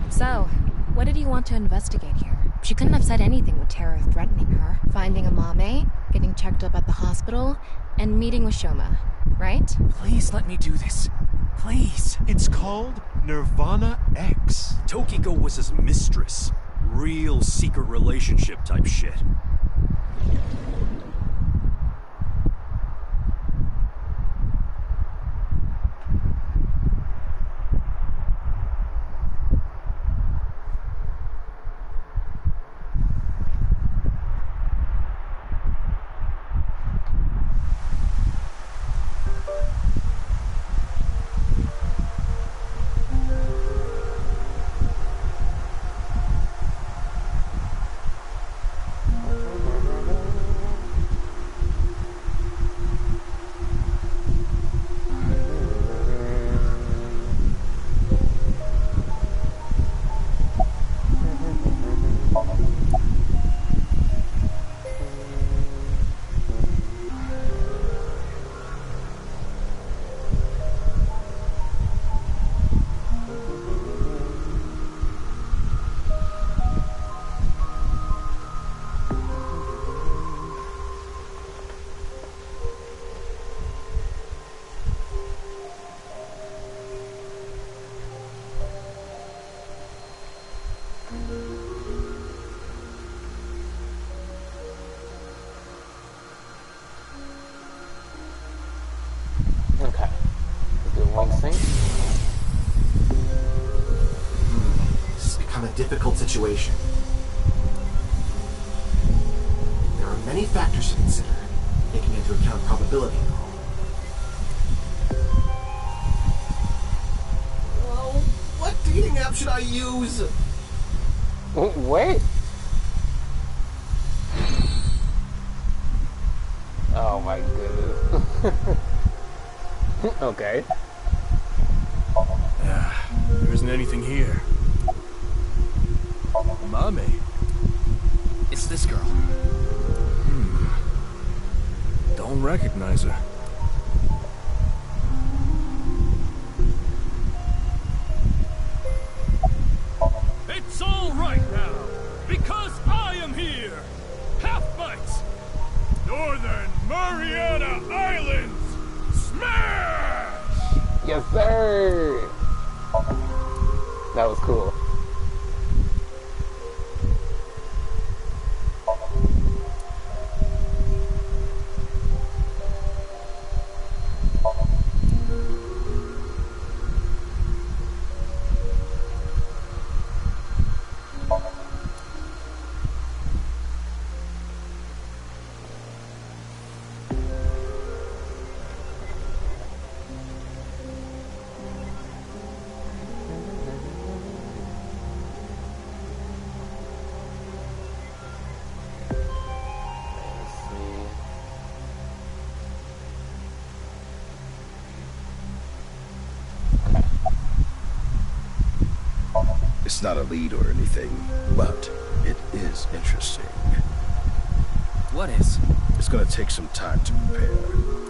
So, what did you want to investigate here? She couldn't have said anything with terror threatening her. Finding a Mame, getting checked up at the hospital, and meeting with Shoma, right? Please let me do this. Please. It's called Nirvana X. Tokiko was his mistress. Real secret relationship type shit. Okay. We'll do one thing. This has become a difficult situation. There are many factors to consider, taking into account probability and all. Well, what dating app should I use? Wait. Oh my goodness. Okay. There isn't anything here. Mame. It's this girl. Don't recognize her. It's all right now, because I am here! Half-bites! Northern Mariana Islands! Smash! Yes, sir! That was cool. It's not a lead or anything, but it is interesting. What is? It's gonna take some time to prepare.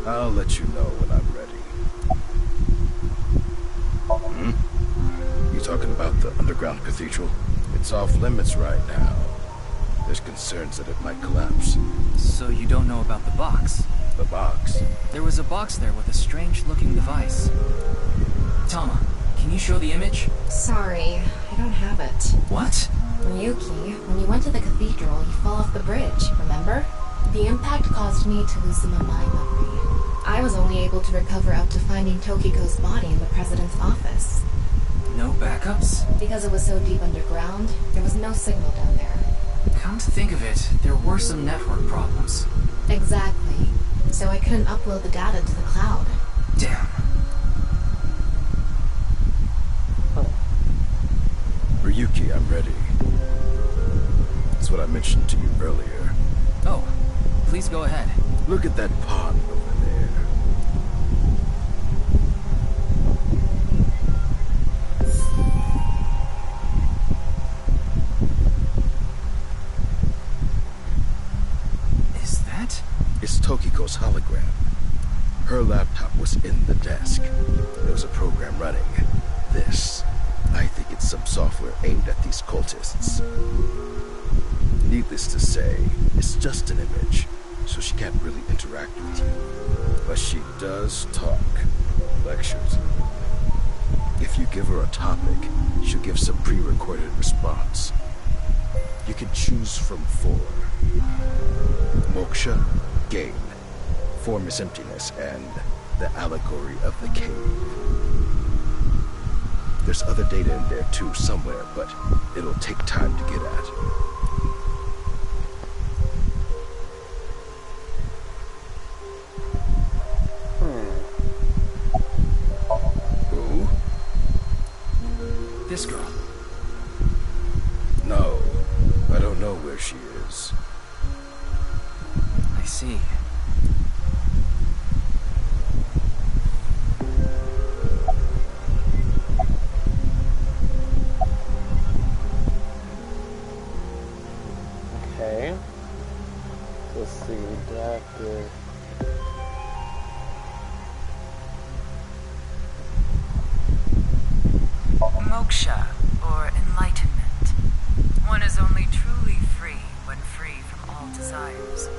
I'll let you know when I'm ready. You talking about the underground cathedral? It's off limits right now. There's concerns that it might collapse. So you don't know about the box? The box? There was a box there with a strange-looking device. Tama, can you show the image? Sorry, I don't have it. What? Ryuki, when you went to the cathedral, you fell off the bridge, remember? The impact caused me to lose some of my memory. I was only able to recover up to finding Tokiko's body in the president's office. No backups? Because it was so deep underground, there was no signal down there. Come to think of it, there were some network problems. Exactly. So I couldn't upload the data to the cloud. Damn. Yuki, I'm ready. That's what I mentioned to you earlier. Oh, please go ahead. Look at that pond over there. Is that? It's Tokiko's hologram. Her laptop was in the desk. There was a program running. This. I think it's some software aimed at these cultists. Needless to say, it's just an image, so she can't really interact with you. But she does talk. Lectures. If you give her a topic, she'll give some pre-recorded response. You can choose from 4. Moksha, gain. Form is emptiness, and the allegory of the cave. There's other data in there too somewhere, but it'll take time to get at. Who? This girl. No, I don't know where she is. I see. Okay. Let's see. That is... Moksha, or enlightenment. One is only truly free when free from all desires.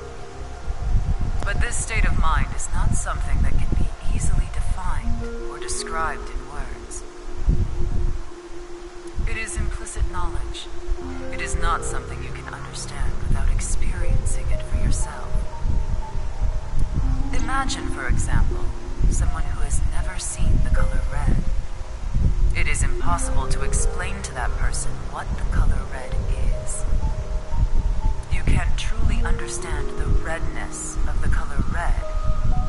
But this state of mind is not something that can be easily defined or described in words. It is implicit knowledge. It is not something you can understand without experiencing it for yourself. Imagine, for example, someone who has never seen the color red. It is impossible to explain to that person what the color red is. You can't truly understand the redness of the color red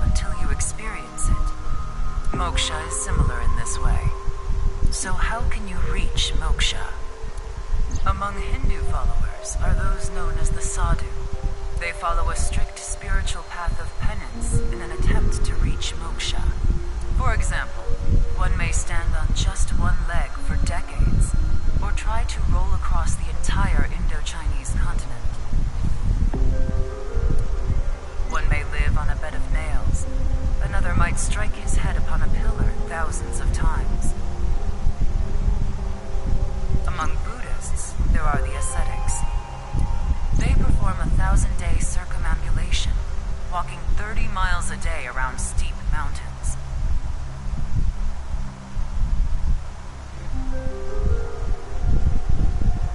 until you experience it. Moksha is similar in this way. So how can you reach moksha? Among Hindu followers are those known as the sadhu. They follow a strict spiritual path of penance in an attempt to reach moksha. For example, one may stand on just one leg for decades, or try to roll across the entire Indo-Chinese continent. One may live on a bed of nails. Another might strike his head upon a pillar thousands of times. Among Buddhists, there are the ascetics. They perform a 1,000-day circumambulation, walking 30 miles a day around steep mountains.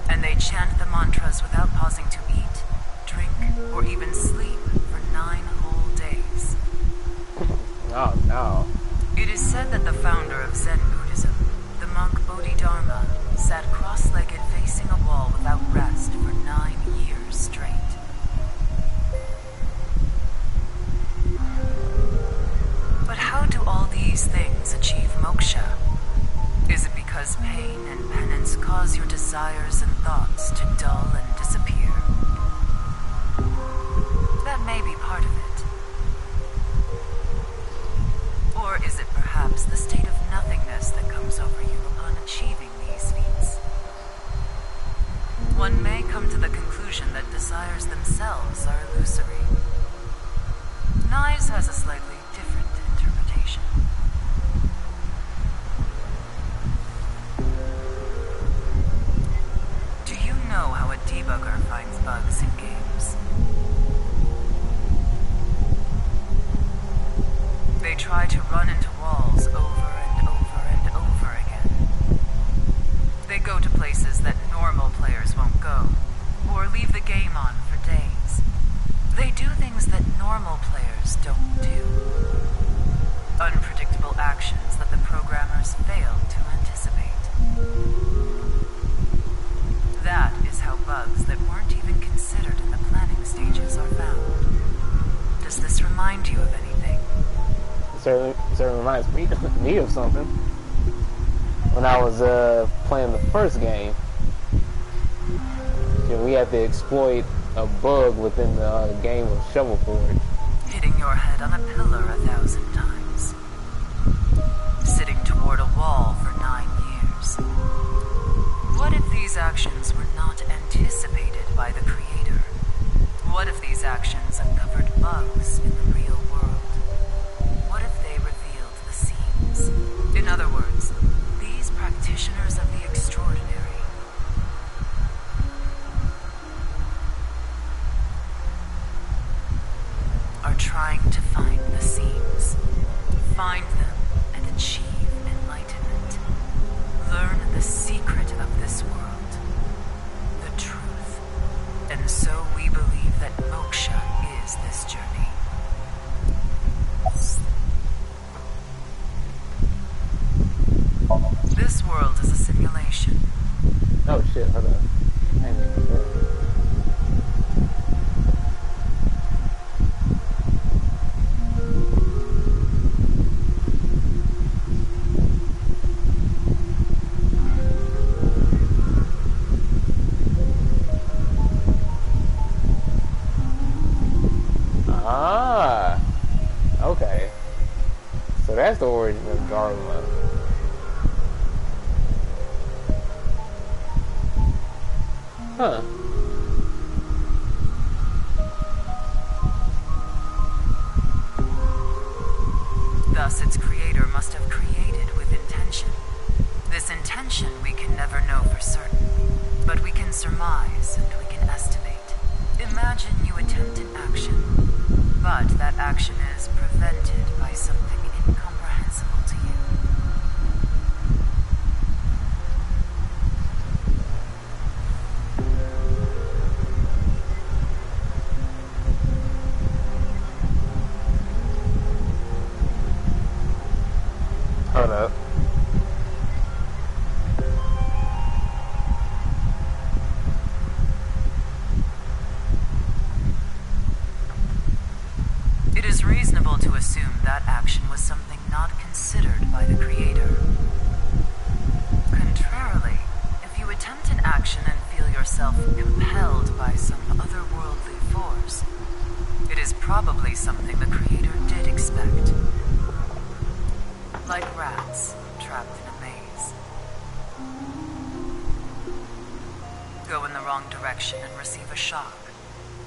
And they chant the mantras without pausing to eat, drink, or even sleep for 9 whole days. Oh, no. It is said that the founder of Zen Buddhism, the monk Bodhidharma, sat cross-legged facing a wall without rest for 9 years straight. But how do all these things achieve moksha? Is it because pain and penance cause your desires and thoughts to dull and disappear? That may be part of it. Or is it perhaps the state of nothingness that comes over you upon achieving these feats? One may come to the conclusion that desires themselves are illusory. Knives has a slightly different interpretation. Do you know how a debugger finds bugs in games? They try to run into walls over and over and over again. They go to places that normal players won't go, or leave the game on for days. They do things that normal players don't do. Unpredictable actions that the programmers failed to anticipate. That is how bugs that weren't even considered in the planning stages are found. Does this remind you of anything? Certainly reminds me of something. When I was playing the first game, Can we have to exploit a bug within the game of Shovel Forge? Hitting your head on a pillar 1,000 times. Sitting toward a wall for 9 years. What if these actions were not anticipated by the Creator? What if these actions uncovered bugs in the real world? What if they revealed the seams? In other words, these practitioners of the extraordinary are trying to find the seams, find them and achieve enlightenment. Learn the secret of this world, the truth. And so we believe that moksha is this journey. This world is a simulation. Oh shit, hold on. I didn't mean to do that. Ah, okay. So that's the origin of Dharma. Huh. Thus, its creator must have created with intention. This intention we can never know for certain, but we can surmise and we can estimate. Imagine you attempt an action, but that action is prevented by something incomprehensible to you. Hold up. It is reasonable to assume that action was something not considered by the Creator. Contrarily, if you attempt an action and feel yourself compelled by some otherworldly force, it is probably something the Creator did expect. Like rats trapped in a maze. Go in the wrong direction and receive a shock.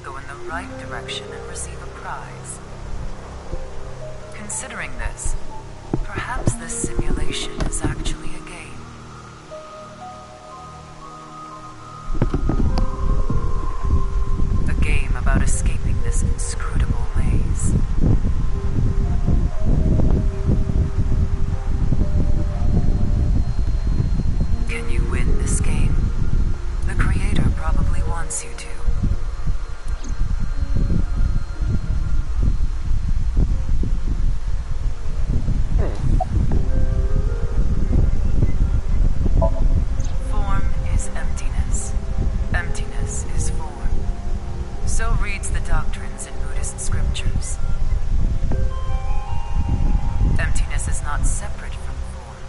Go in the right direction and receive a prize. Considering this, perhaps this simulation is actually a game. A game about escaping this inscrutable maze. Can you win this game? The Creator probably wants you to. Form is emptiness. Emptiness is form. So reads the doctrines in Buddhist scriptures. Emptiness is not separate from form.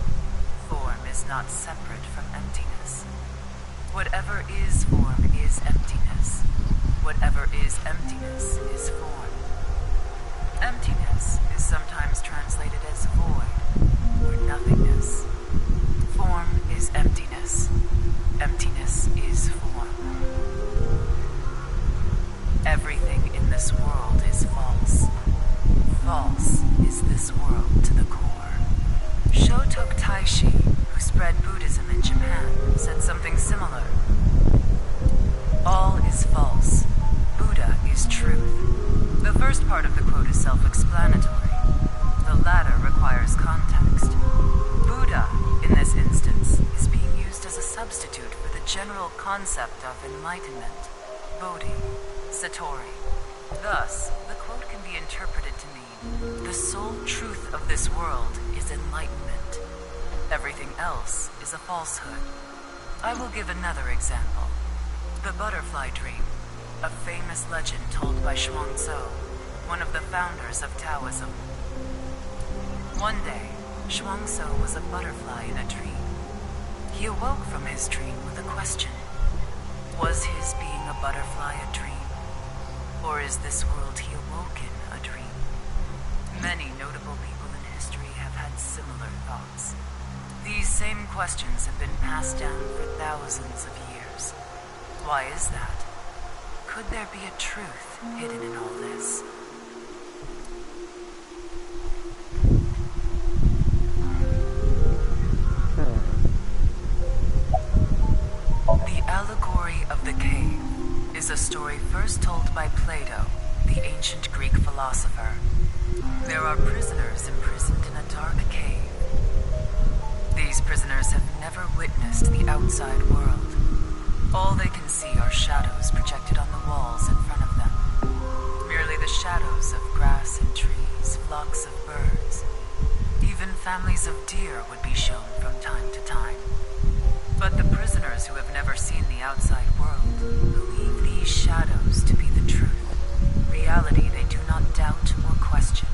Form is not separate from emptiness. Whatever is form is emptiness. Whatever is emptiness is form. Emptiness is sometimes translated as void or nothingness. Form is emptiness. Emptiness is form. Everything in this world is false. False is this world to the core. Shotok Taishi, who spread Buddhism in Japan, said something similar. All is false. Buddha is truth. The first part of the quote is self-explanatory. The latter requires context. Buddha, in this instance, is being used as a substitute for the general concept of enlightenment, Bodhi, Satori. Thus, the quote can be interpreted to mean, the sole truth of this world is enlightenment. Everything else is a falsehood. I will give another example. The butterfly dream, a famous legend told by Chuang-Tzu, one of the founders of Taoism. One day, Chuang-Tzu was a butterfly in a dream. He awoke from his dream with a question. Was his being a butterfly a dream? Or is this world he awoke in a dream? Many notable people in history have had similar thoughts. These same questions have been passed down for thousands of years. Why is that? Could there be a truth hidden in all this? The allegory of the cave is a story first told by Plato, the ancient Greek philosopher. There are prisoners imprisoned in a dark cave. These prisoners have never witnessed the outside world. All they can see are shadows projected on the walls in front of them. Merely the shadows of grass and trees, flocks of birds. Even families of deer would be shown from time to time. But the prisoners who have never seen the outside world believe these shadows to be the truth. Reality they do not doubt or question.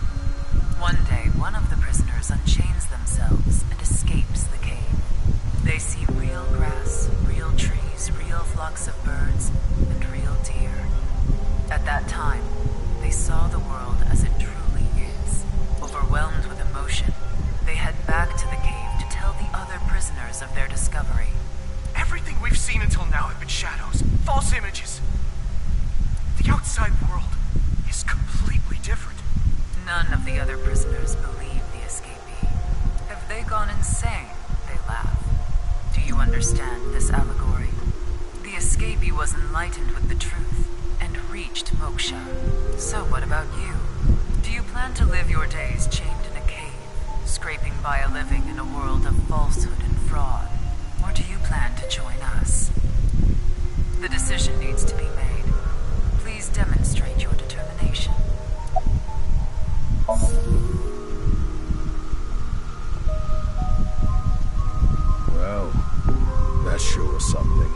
One day, one of the prisoners unchains themselves and escapes the cave. They see real grass, real trees, real flocks of birds, and real deer. At that time, they saw the world as it truly is. Overwhelmed with emotion, they head back to the cave to tell the other prisoners of their discovery. Everything we've seen until now have been shadows, false images. The outside world is completely different. None of the other prisoners believe the escapee. Have they gone insane? They laugh. Do you understand this allegory? The escapee was enlightened with the truth and reached moksha. So what about you? Do you plan to live your days chained in a cave, scraping by a living in a world of falsehood and fraud? Or do you plan to join us? The decision needs to be made. Please demonstrate your determination. Well, that sure was something.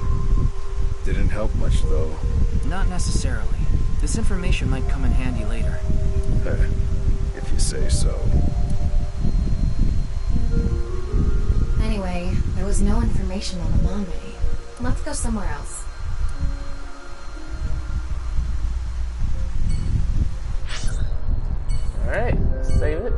Didn't help much, though. Not necessarily. This information might come in handy later. If you say so. Anyway, there was no information on the Mame. Let's go somewhere else. Alright, let's save it.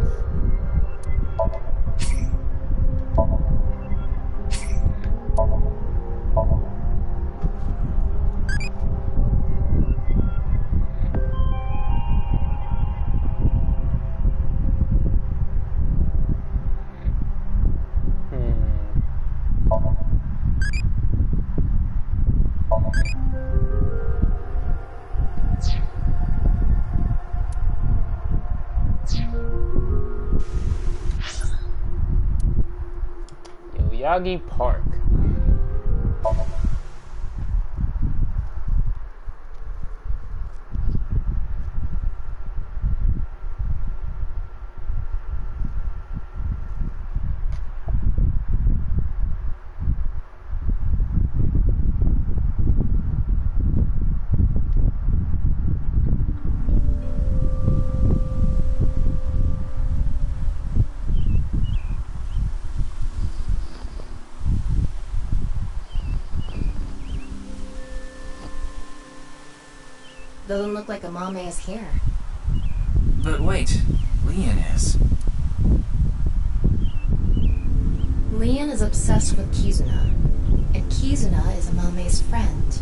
Yagi Park. Doesn't look like a Mame is here. But wait, Leon is. Leon is obsessed with Kizuna, and Kizuna is a Mame's friend.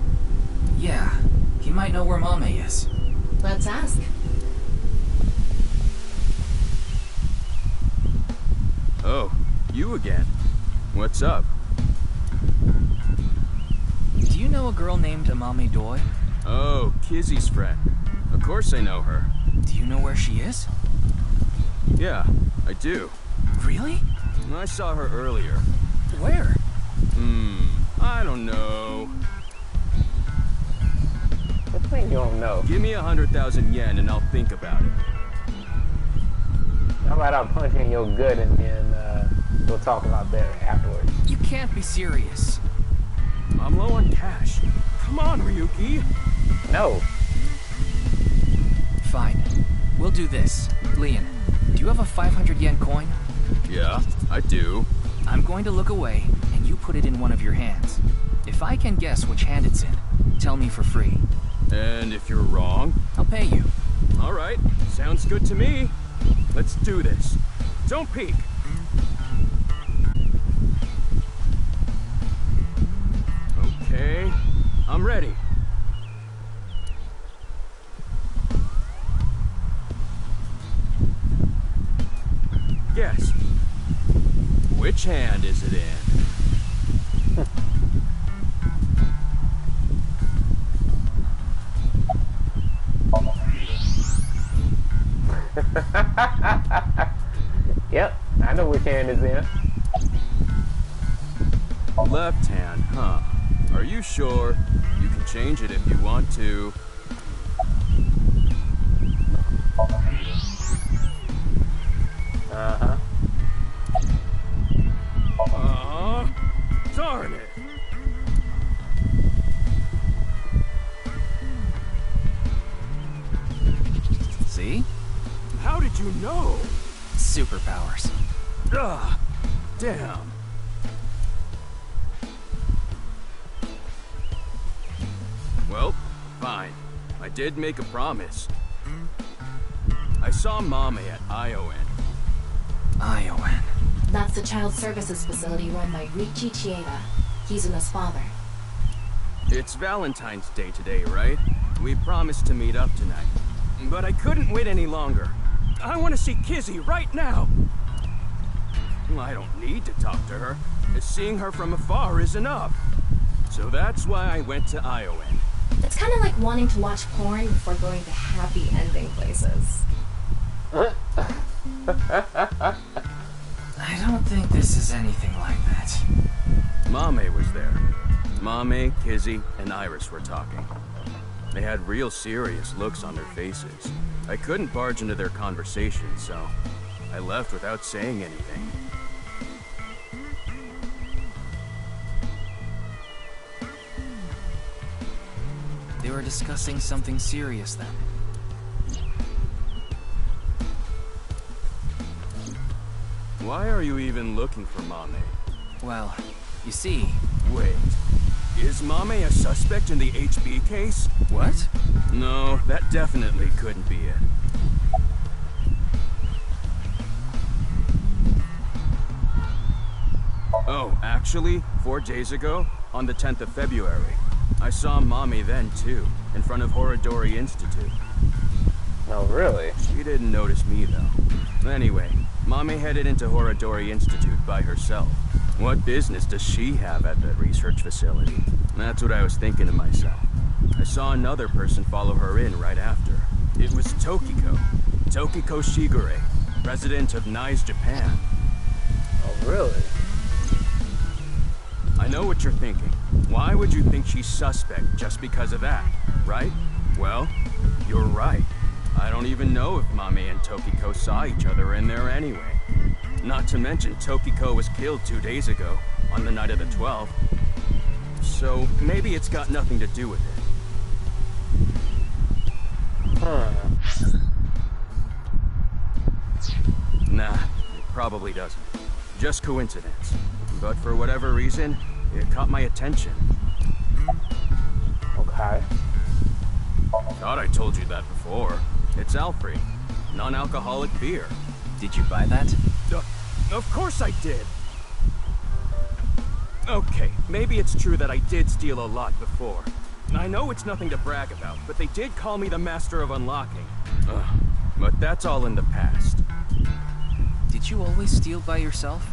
Yeah, he might know where Mame is. Let's ask. Oh, you again. What's up? Do you know a girl named Amame Doi? Oh, Kizzy's friend. Of course I know her. Do you know where she is? Yeah, I do. Really? I saw her earlier. Where? I don't know. What do you mean you don't know? Give me 100,000 yen and I'll think about it. How about I punch you in your gut and then we'll talk about that afterwards. You can't be serious. I'm low on cash. Come on, Ryuki. No. Fine. We'll do this. Leon, do you have a 500 yen coin? Yeah, I do. I'm going to look away, and you put it in one of your hands. If I can guess which hand it's in, Tell me for free. And if you're wrong? I'll pay you. All right, sounds good to me. Let's do this. Don't peek. Okay, I'm ready. Guess. Which hand is it in? Yep, I know which hand is in. Left hand, huh? Are you sure? You can change it if you want to. Uh-huh. Darn it! See? How did you know? Superpowers. Ugh, damn. Well, fine. I did make a promise. I saw Mame at ION. ION. That's the child services facility run by Richie Chieda. He's Una's father. It's Valentine's Day today, right? We promised to meet up tonight. But I couldn't wait any longer. I want to see Kizzy right now. I don't need to talk to her. Seeing her from afar is enough. So that's why I went to ION. It's kind of like wanting to watch porn before going to happy ending places. I don't think this is anything like that. Mame was there. Mame, Kizzy, and Iris were talking. They had real serious looks on their faces. I couldn't barge into their conversation, so I left without saying anything. They were discussing something serious then. Why are you even looking for Mame? Well, you see... Wait. Is Mame a suspect in the HB case? What? No, that definitely couldn't be it. Oh, actually, 4 days ago, on the 10th of February, I saw Mame then too, in front of Horodori Institute. Oh, really? She didn't notice me though. Anyway, Mame headed into Horodori Institute by herself. What business does she have at the research facility? That's what I was thinking to myself. I saw another person follow her in right after. It was Tokiko. Tokiko Shigure, president of NICE Japan. Oh, really? I know what you're thinking. Why would you think she's suspect just because of that, right? Well, you're right. I don't even know if Mame and Tokiko saw each other in there anyway. Not to mention, Tokiko was killed 2 days ago, on the night of the 12th. So, maybe it's got nothing to do with it. Huh. Nah, it probably doesn't. Just coincidence. But for whatever reason, it caught my attention. Okay. Thought I told you that before. It's Alfrey. Non-alcoholic beer. Did you buy that? Of course I did! Okay, maybe it's true that I did steal a lot before. I know it's nothing to brag about, but they did call me the Master of Unlocking. But that's all in the past. Did you always steal by yourself?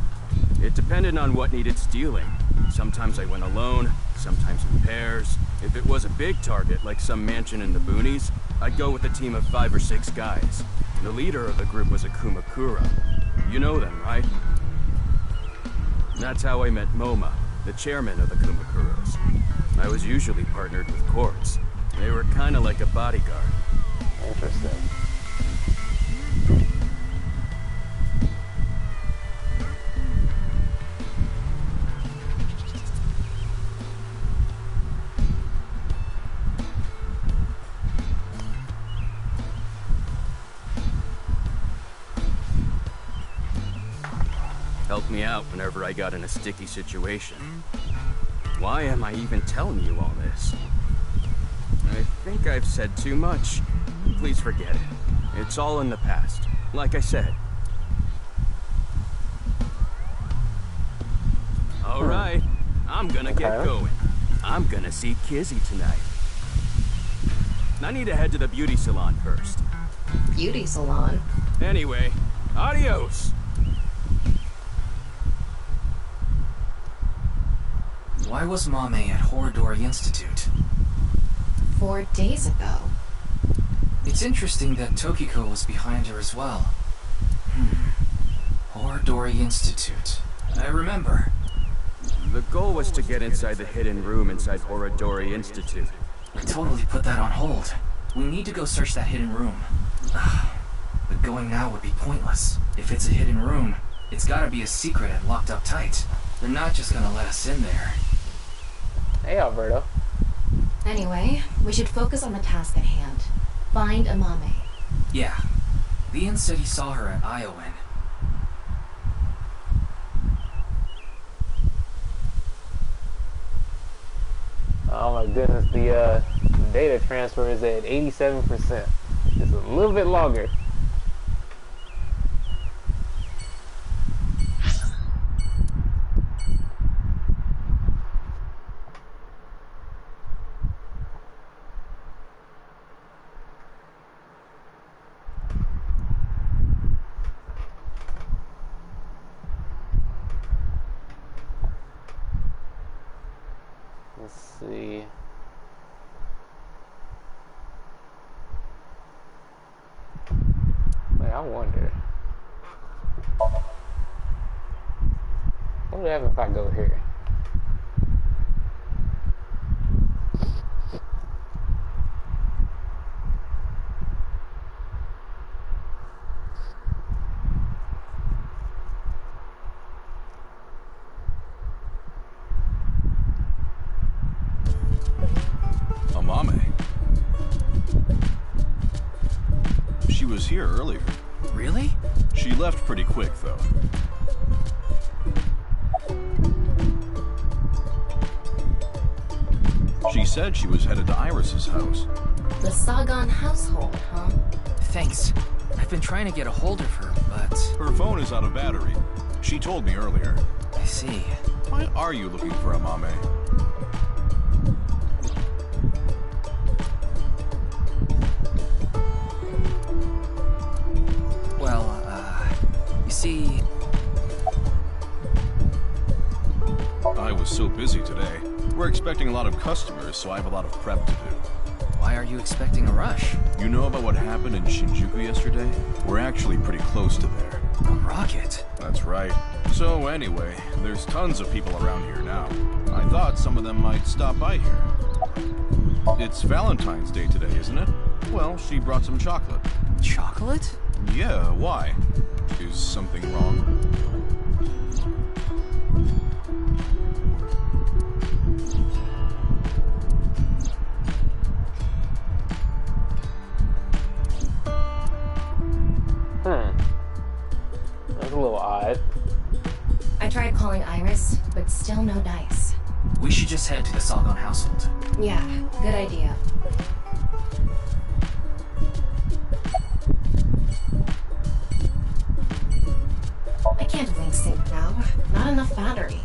It depended on what needed stealing. Sometimes I went alone, sometimes in pairs. If it was a big target, like some mansion in the boonies, I'd go with a team of 5 or 6 guys. The leader of the group was a Kumakura. You know them, right? That's how I met Moma, the chairman of the Kumakuras. I was usually partnered with Quartz. They were kinda like a bodyguard. Interesting. Helped me out whenever I got in a sticky situation. Why am I even telling you all this? I think I've said too much. Please forget it. It's all in the past. Like I said. Alright, I'm gonna get going. I'm gonna see Kizzy tonight. I need to head to the beauty salon first. Beauty salon? Anyway, adios! Why was Mame at Horadori Institute? 4 days ago. It's interesting that Tokiko was behind her as well. Horadori Institute. I remember. The goal was to get inside the hidden room inside Horadori Institute. I totally put that on hold. We need to go search that hidden room. But going now would be pointless. If it's a hidden room, it's gotta be a secret and locked up tight. They're not just gonna let us in there. Hey, Alberto. Anyway, we should focus on the task at hand. Find Amame. Yeah. Leon said he saw her at Iowan. Oh my goodness, the data transfer is at 87%. Just a little bit longer. Let's see. Wait, I wonder. What would happen if I go here? Amame. She was here earlier. Really? She left pretty quick, though. She said she was headed to Iris's house. The Sagan household, huh? Thanks. I've been trying to get a hold of her, but... Her phone is out of battery. She told me earlier. I see. Why are you looking for Amame? You see... I was so busy today. We're expecting a lot of customers, so I have a lot of prep to do. Why are you expecting a rush? You know about what happened in Shinjuku yesterday? We're actually pretty close to there. A rocket? That's right. So anyway, there's tons of people around here now. I thought some of them might stop by here. It's Valentine's Day today, isn't it? Well, she brought some chocolate. Chocolate? Yeah, why? Is something wrong? That's a little odd. I tried calling Iris, but still no dice. We should just head to the Sagan household. Yeah, good idea. I can't link sync now. Not enough battery.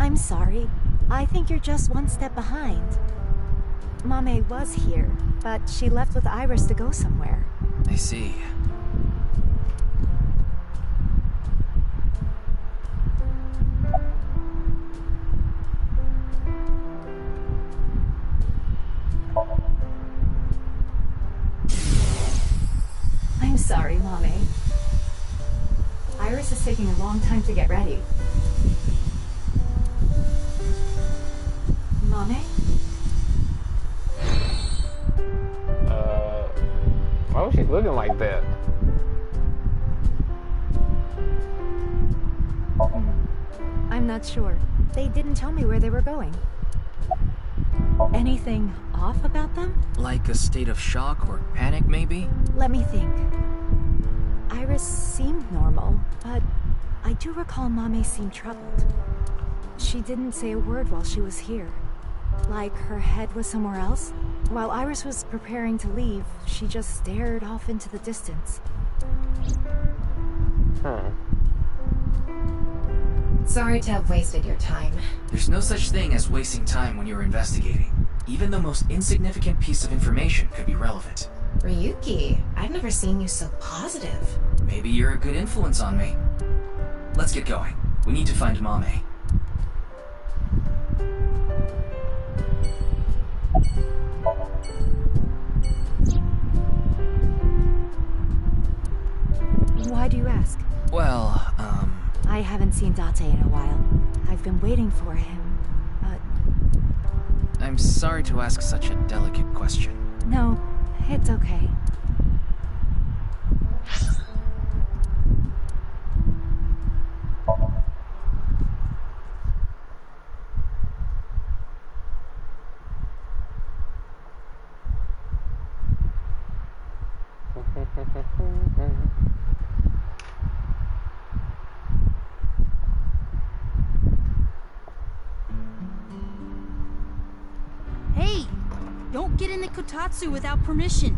I'm sorry. I think you're just one step behind. Mame was here, but she left with Iris to go somewhere. I see. I'm sorry, Mame. Iris is taking a long time to get ready. Mame? Why was she looking like that? I'm not sure. They didn't tell me where they were going. Anything off about them? Like a state of shock or panic, maybe? Let me think. Iris seemed normal, but I do recall Mame seemed troubled. She didn't say a word while she was here. Like her head was somewhere else. While Iris was preparing to leave, she just stared off into the distance. Sorry to have wasted your time. There's no such thing as wasting time when you're investigating. Even the most insignificant piece of information could be relevant. Ryuki, I've never seen you so positive. Maybe you're a good influence on me. Let's get going. We need to find Mame. Why do you ask? Well, I haven't seen Date in a while. I've been waiting for him, but... I'm sorry to ask such a delicate question. No, it's okay. Hey! Don't get in the kotatsu without permission.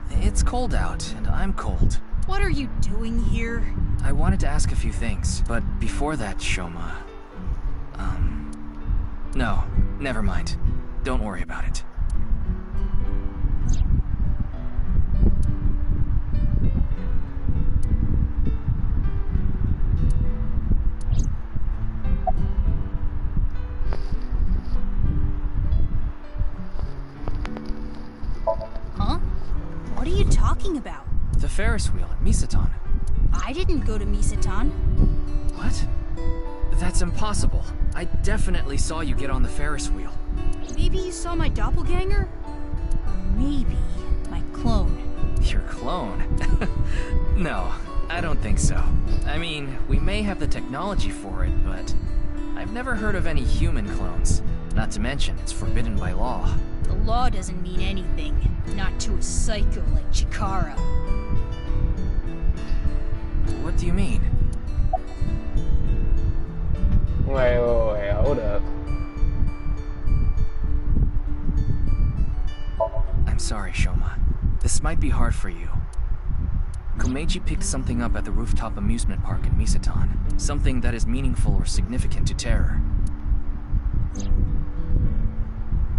It's cold out, and I'm cold. What are you doing here? I wanted to ask a few things, but before that, Shoma... No, never mind. Don't worry about it. Huh? What are you talking about? The Ferris wheel at Misaton. I didn't go to Misaton. What? That's impossible. I definitely saw you get on the Ferris wheel. Maybe you saw my doppelganger? Or maybe my clone. Your clone? No, I don't think so. I mean, we may have the technology for it, but I've never heard of any human clones. Not to mention, it's forbidden by law. The law doesn't mean anything. Not to a psycho like Chikara. What do you mean? Wait, hold up. I'm sorry, Shoma. This might be hard for you. Komeiji picked something up at the rooftop amusement park in Misaton. Something that is meaningful or significant to Terror.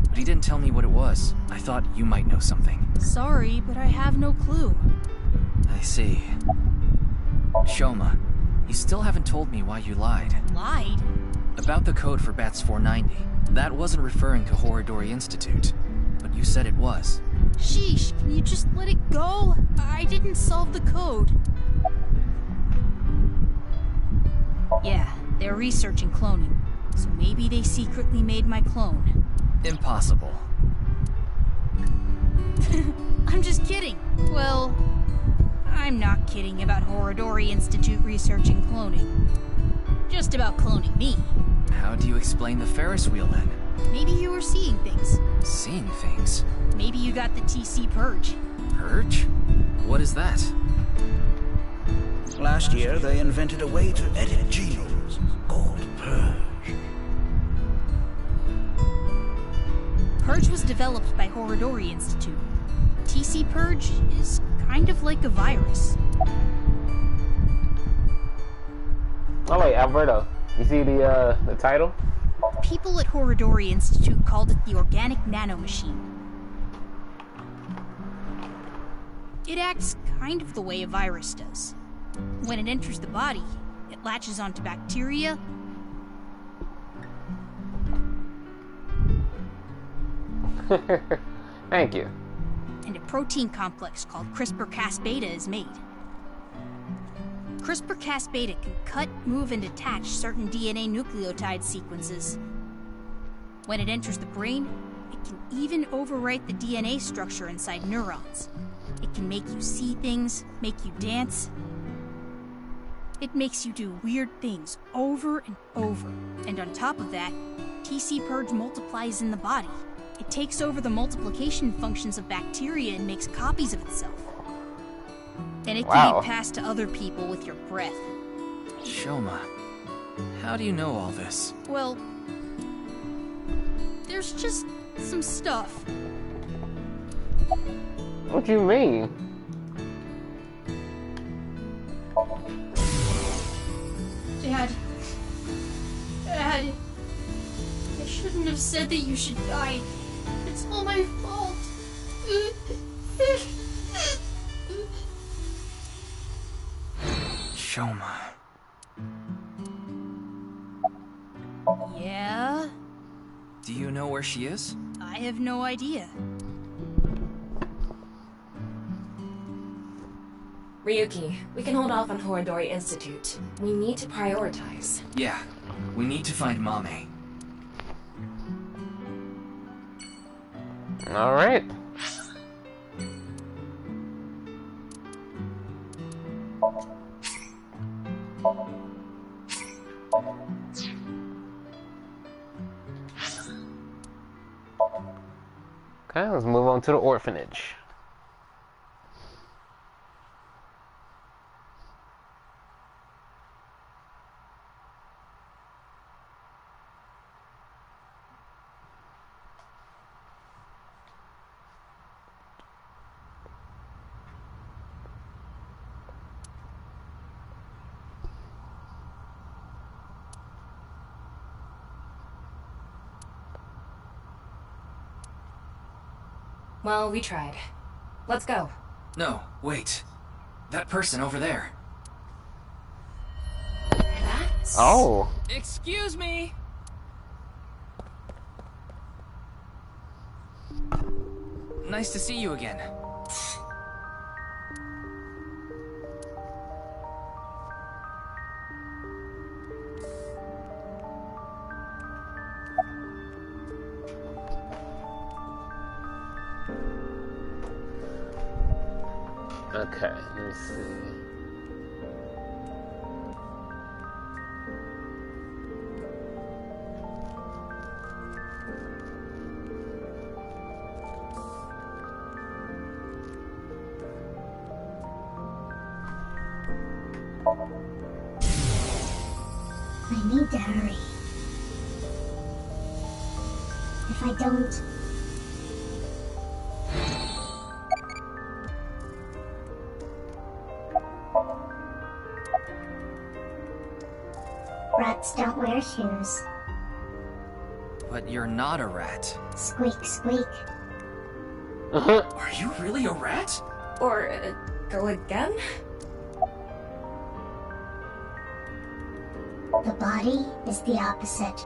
But he didn't tell me what it was. I thought you might know something. Sorry, but I have no clue. I see. Shoma, you still haven't told me why you lied. Lied? About the code for Bats 490. That wasn't referring to Horodori Institute, but you said it was. Sheesh, can you just let it go? I didn't solve the code. Yeah, they're researching cloning, so maybe they secretly made my clone. Impossible. I'm just kidding. Well, I'm not kidding about Horodori Institute researching cloning. Just about cloning me. How do you explain the Ferris wheel then? Maybe you were seeing things. Seeing things? Maybe you got the TC Purge. Purge? What is that? Last year, they invented a way to edit genomes called Purge. Purge was developed by Horodori Institute. TC Purge is kind of like a virus. Oh wait, Alberto, you see the title? People at Horodori Institute called it the Organic Nanomachine. It acts kind of the way a virus does. When it enters the body, it latches onto bacteria. Thank you. And a protein complex called CRISPR-Cas-beta is made. CRISPR-Cas-beta can cut, move, and attach certain DNA nucleotide sequences. When it enters the brain, it can even overwrite the DNA structure inside neurons. It can make you see things, make you dance. It makes you do weird things over and over. And on top of that, TC Purge multiplies in the body. It takes over the multiplication functions of bacteria and makes copies of itself. And it can be passed to other people with your breath. Shoma, how do you know all this? Well, there's just some stuff. What do you mean? Dad, I shouldn't have said that you should die. It's all my fault. Shoma. Yeah? Do you know where she is? I have no idea. Ryuki, we can hold off on Horodori Institute. We need to prioritize. Yeah, we need to find Mame. Alright. Okay, let's move on to the orphanage. Well, we tried. Let's go. No, wait. That person over there. That's... Oh. Excuse me! Nice to see you again. Okay, let me see. I need to hurry. If I don't... Rats don't wear shoes. But you're not a rat. Squeak, squeak. Are you really a rat? Or, go again? The body is the opposite.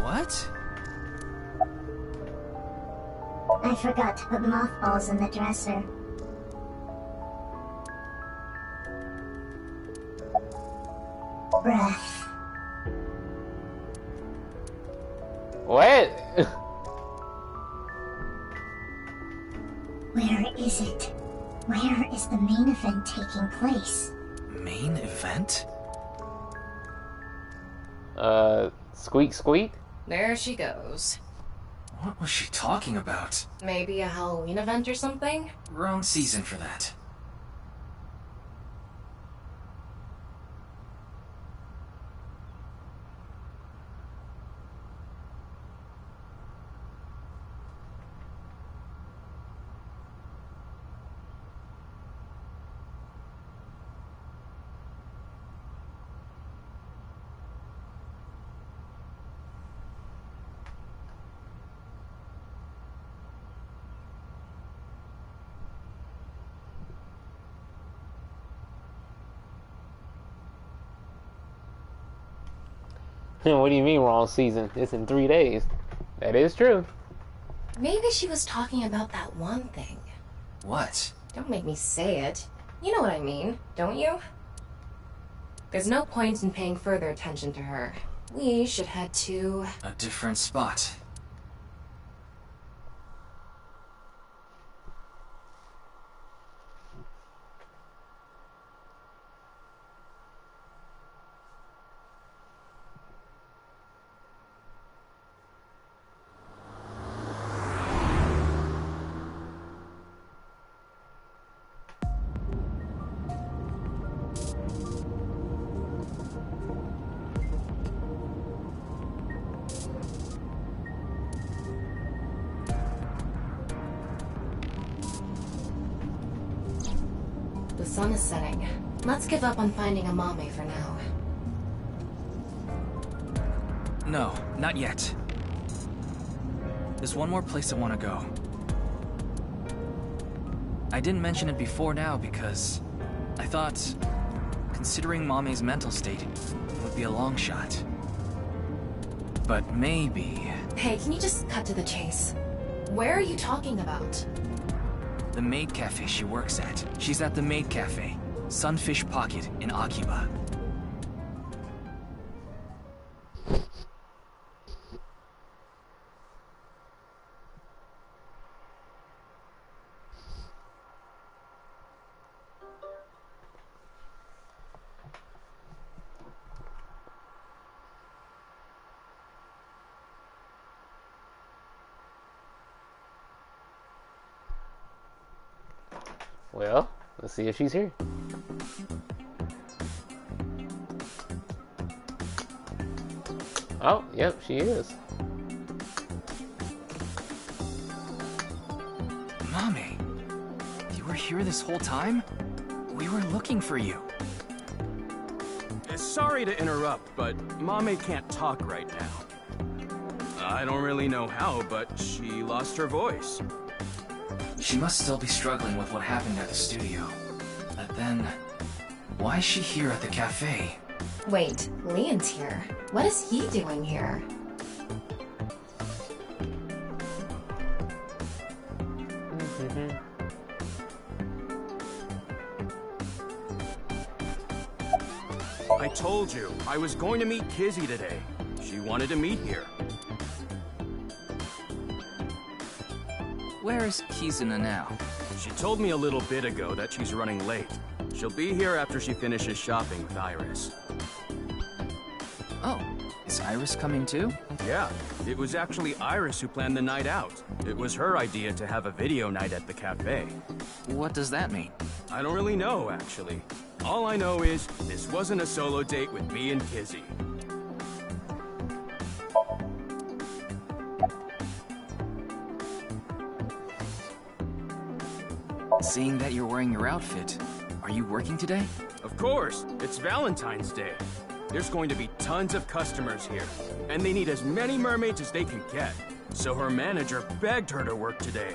What? I forgot to put mothballs in the dresser. Breath. What? Where is it? Where is the main event taking place? Main event? Squeak, squeak? There she goes. What was she talking about? Maybe a Halloween event or something? Wrong season for that. What do you mean wrong season? It's in 3 days. That is true. Maybe she was talking about that one thing. What? Don't make me say it. You know what I mean, don't you? There's no point in paying further attention to her. We should head to... a different spot. The sun is setting. Let's give up on finding a Mame for now. No, not yet. There's one more place I want to go. I didn't mention it before now because I thought, considering Mame's mental state, it would be a long shot. But maybe... Hey, can you just cut to the chase? Where are you talking about? The maid cafe she works at. She's at the maid cafe, Sunfish Pocket in Akiba. Well, let's see if she's here. Oh, yep, she is. Mame, you were here this whole time? We were looking for you. Sorry to interrupt, but Mame can't talk right now. I don't really know how, but she lost her voice. She must still be struggling with what happened at the studio. But then, why is she here at the cafe? Wait, Leon's here. What is he doing here? I told you, I was going to meet Kizzy today. She wanted to meet here. Where is Kizuna now? She told me a little bit ago that she's running late. She'll be here after she finishes shopping with Iris. Oh, is Iris coming too? Yeah, it was actually Iris who planned the night out. It was her idea to have a video night at the cafe. What does that mean? I don't really know, actually. All I know is, this wasn't a solo date with me and Kizzy. Seeing that you're wearing your outfit, are you working today? Of course, it's Valentine's Day. There's going to be tons of customers here, and they need as many mermaids as they can get. So her manager begged her to work today.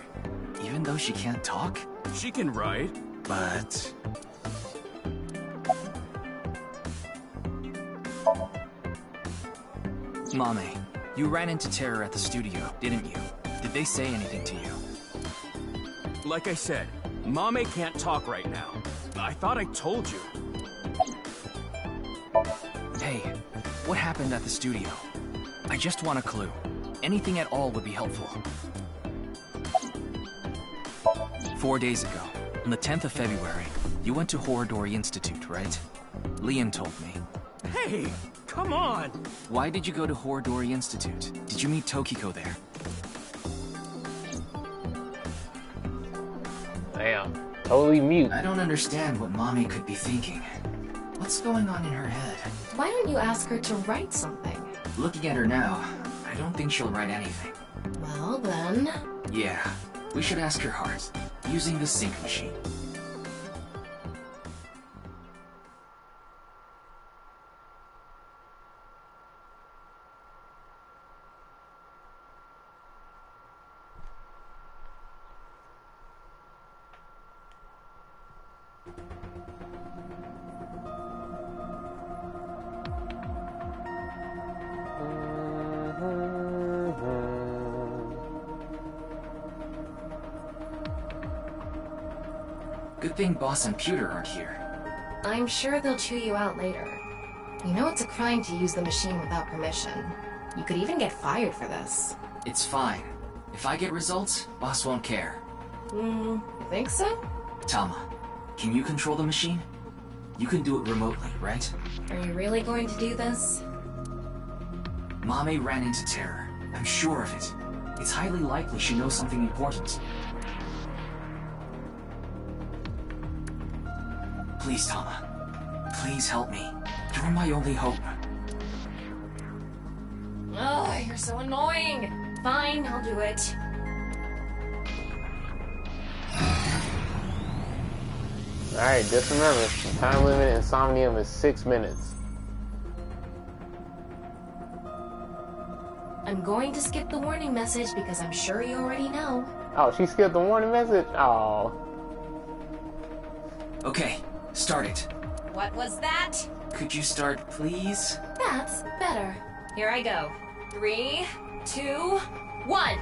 Even though she can't talk? She can write, but... Mame, you ran into Terror at the studio, didn't you? Did they say anything to you? Like I said, Mame can't talk right now. I thought I told you. Hey, what happened at the studio? I just want a clue. Anything at all would be helpful. 4 days ago, on the 10th of February, you went to Horodori Institute, right? Liam told me. Hey, come on! Why did you go to Horodori Institute? Did you meet Tokiko there? Damn, totally mute. I don't understand what Mame could be thinking. What's going on in her head? Why don't you ask her to write something? Looking at her now, I don't think she'll write anything. Well, then... Yeah, we should ask her heart, using the sync machine. Good thing Boss and Pewter aren't here. I'm sure they'll chew you out later. You know it's a crime to use the machine without permission. You could even get fired for this. It's fine. If I get results, boss won't care. You think so? Tama, can you control the machine? You can do it remotely, right? Are you really going to do this? Mame ran into terror. I'm sure of it. It's highly likely she knows something important. Please, Tama. Please help me. You're my only hope. Ugh, you're so annoying. Fine, I'll do it. Alright, just remember, the time limit in Insomnium is 6 minutes. I'm going to skip the warning message because I'm sure you already know. Oh, she skipped the warning message? Oh. Okay, start it. What was that? Could you start, please? That's better. Here I go. 3, 2, 1.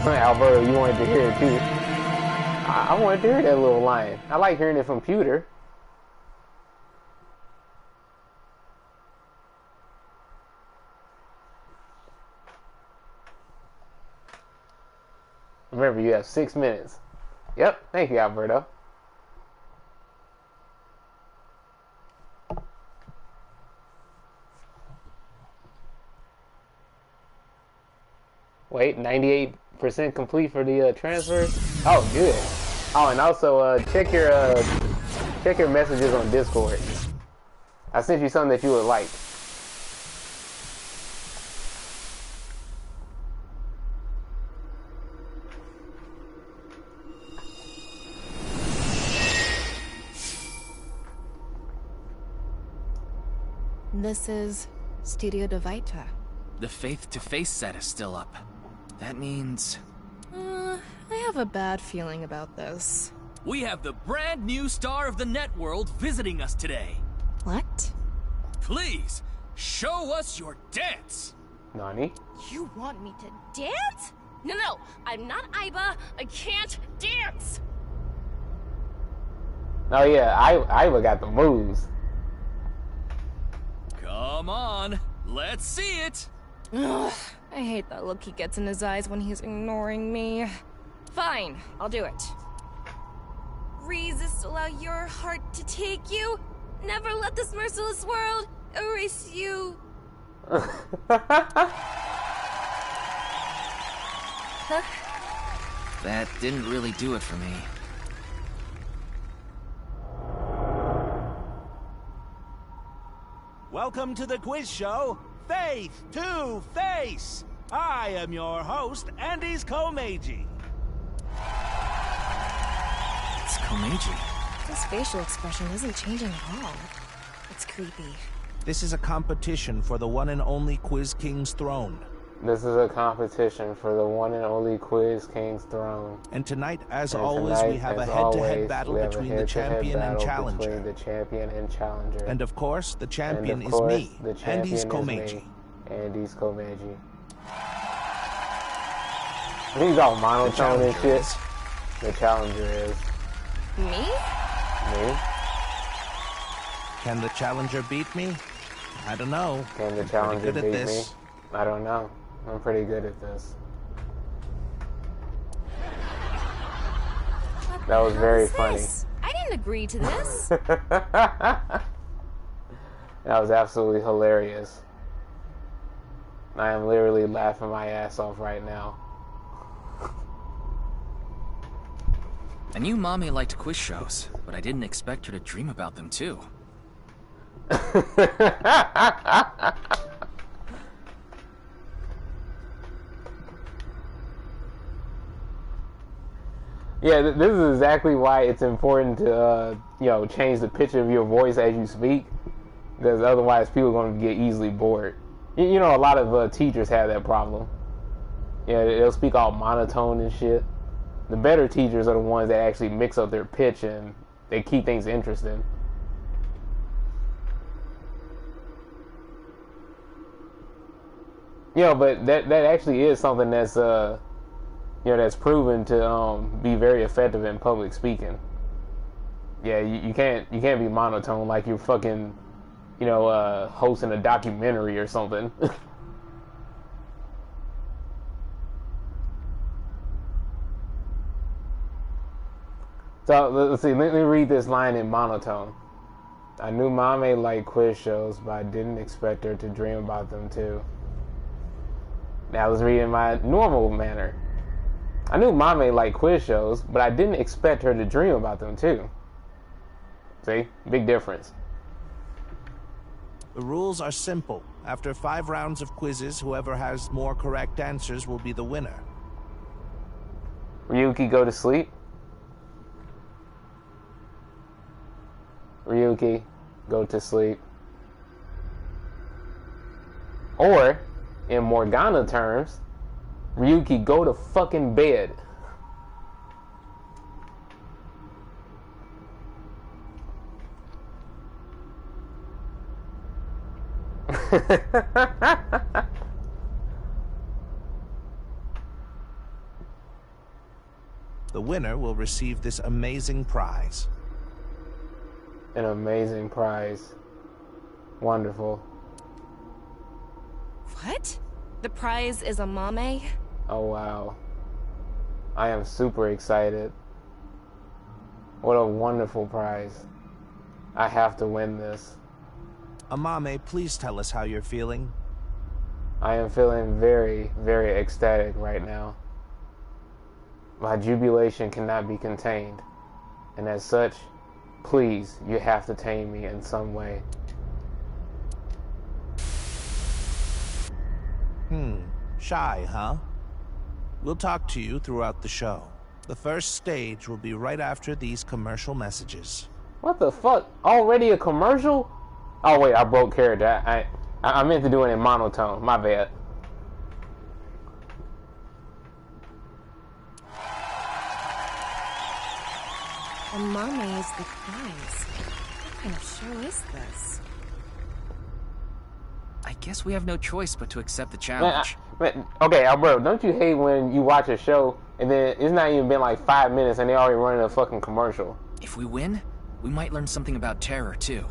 Alberto, you wanted to hear it too. I wanted to hear that little line. I like hearing it from Pewter. Remember, you have 6 minutes. Yep, thank you, Alberto. Wait, 98% complete for the transfer. Oh, good. Oh, and also check your messages on Discord. I sent you something that you would like. This is Studio de Vita. The face-to-face set is still up. That means... I have a bad feeling about this. We have the brand new star of the networld visiting us today. What? Please, show us your dance! Nani? You want me to dance? No, I'm not Aiba. I can't dance! Oh yeah, Aiba got the moves. Come on, let's see it! Ugh, I hate that look he gets in his eyes when he's ignoring me. Fine, I'll do it. Resist, allow your heart to take you. Never let this merciless world erase you. That didn't really do it for me. Welcome to the quiz show, Faith to Face. I am your host, Andy's Komeiji. It's Komeiji. His facial expression isn't changing at all. It's creepy. This is a competition for the one and only Quiz King's throne. This is a competition for the one and only Quiz King's throne. And tonight, as always, we have a head-to-head battle between the champion and challenger. And of course, the champion is me, Andy's Komeiji. Andy's Komeiji. He's all monotone and shit. The challenger is. Me? Me? Can the challenger beat me? I don't know. Can the challenger beat me? I don't know. I'm pretty good at this. That was very funny. I didn't agree to this. That was absolutely hilarious. I am literally laughing my ass off right now. I knew Mommy liked quiz shows, but I didn't expect her to dream about them too. Yeah, this is exactly why it's important to, change the pitch of your voice as you speak, because otherwise people are going to get easily bored. You know, a lot of teachers have that problem. Yeah, they'll speak all monotone and shit. The better teachers are the ones that actually mix up their pitch and they keep things interesting. But that actually is something that's that's proven to be very effective in public speaking. Yeah, you can't be monotone like you're fucking, you know, hosting a documentary or something. So let's see. Let me read this line in monotone. I knew Mame liked quiz shows, but I didn't expect her to dream about them too. Now let's read in my normal manner. I knew Mame liked quiz shows, but I didn't expect her to dream about them too. See? Big difference. The rules are simple. After 5 rounds of quizzes, whoever has more correct answers will be the winner. Ryuki, go to sleep. Ryuki, go to sleep. Or, in Morgana terms, Ryuki, go to fucking bed. The winner will receive this amazing prize. An amazing prize. Wonderful. What? The prize is a Mame? Oh wow. I am super excited. What a wonderful prize. I have to win this. Amame, please tell us how you're feeling. I am feeling very, very ecstatic right now. My jubilation cannot be contained. And as such, please, you have to tame me in some way. Shy, huh? We'll talk to you throughout the show. The first stage will be right after these commercial messages. What the fuck? Already a commercial? Oh wait, I broke character. I meant to do it in monotone. My bad. A Mame is the prize. What kind of show is this? I guess we have no choice but to accept the challenge. Okay, Alberto, don't you hate when you watch a show and then it's not even been like 5 minutes and they already running a fucking commercial? If we win, we might learn something about terror too.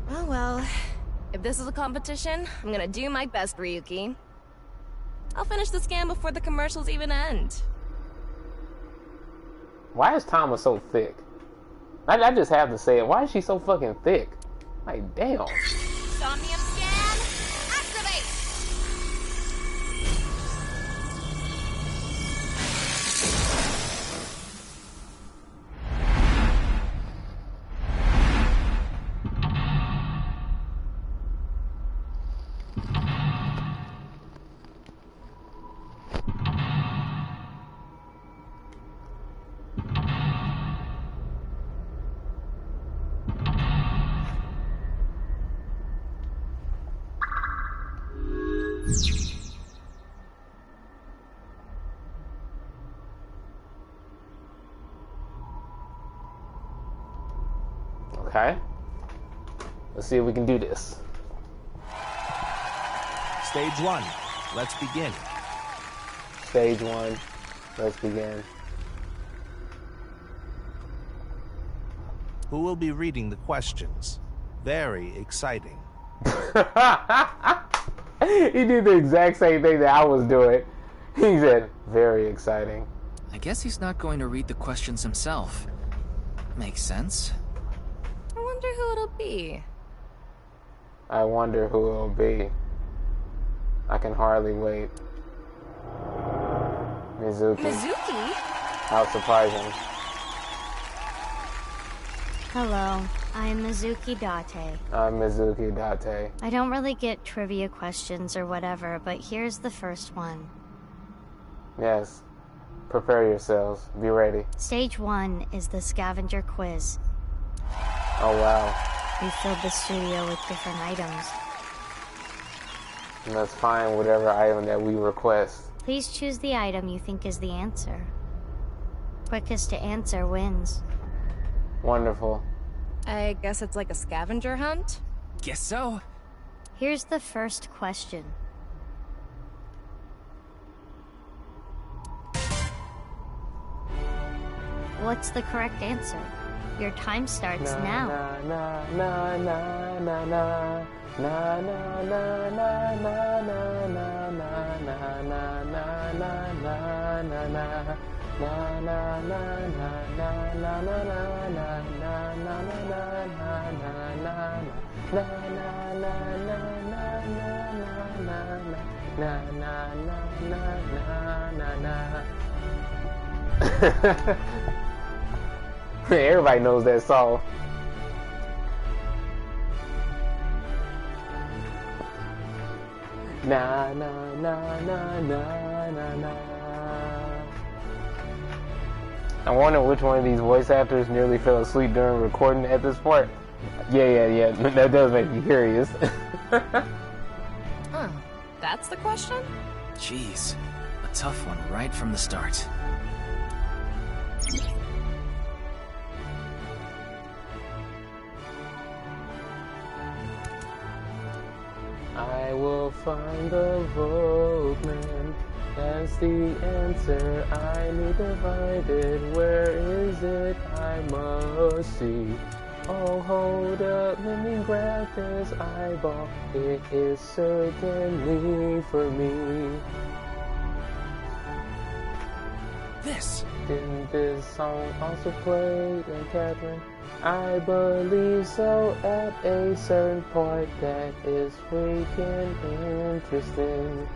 Oh well, if this is a competition, I'm gonna do my best, Ryuki. I'll finish the scan before the commercials even end. Why is Tama so thick? I just have to say it. Why is she so fucking thick? Like, damn. Somnium scan, activate! Okay. Let's see if we can do this. Stage 1. Let's begin. Stage 1. Let's begin. Who will be reading the questions? Very exciting. He did the exact same thing that I was doing. He said, very exciting. I guess he's not going to read the questions himself. Makes sense. I wonder who it'll be. I wonder who it'll be. I can hardly wait. Mizuki. Mizuki? How surprising. Hello, I'm Mizuki Date. I'm Mizuki Date. I don't really get trivia questions or whatever, but here's the first one. Yes. Prepare yourselves. Be ready. Stage 1 is the scavenger quiz. Oh wow. We filled the studio with different items. And let's find whatever item that we request. Please choose the item you think is the answer. Quickest to answer wins. Wonderful. I guess it's like a scavenger hunt? Guess so. Here's the first question. What's the correct answer? Your time starts now. Everybody knows that song. Na na na na na na na. I wonder which one of these voice actors nearly fell asleep during recording at this part. Yeah. That does make me curious. Huh. That's the question? Jeez. A tough one right from the start. I will find the Volkman. That's the answer. I need to find it. Where is it? I must see. Oh, hold up. Let me grab this eyeball. It is certainly for me. This. Didn't this song also play in Catherine? I believe so at a certain point. That is freaking interesting.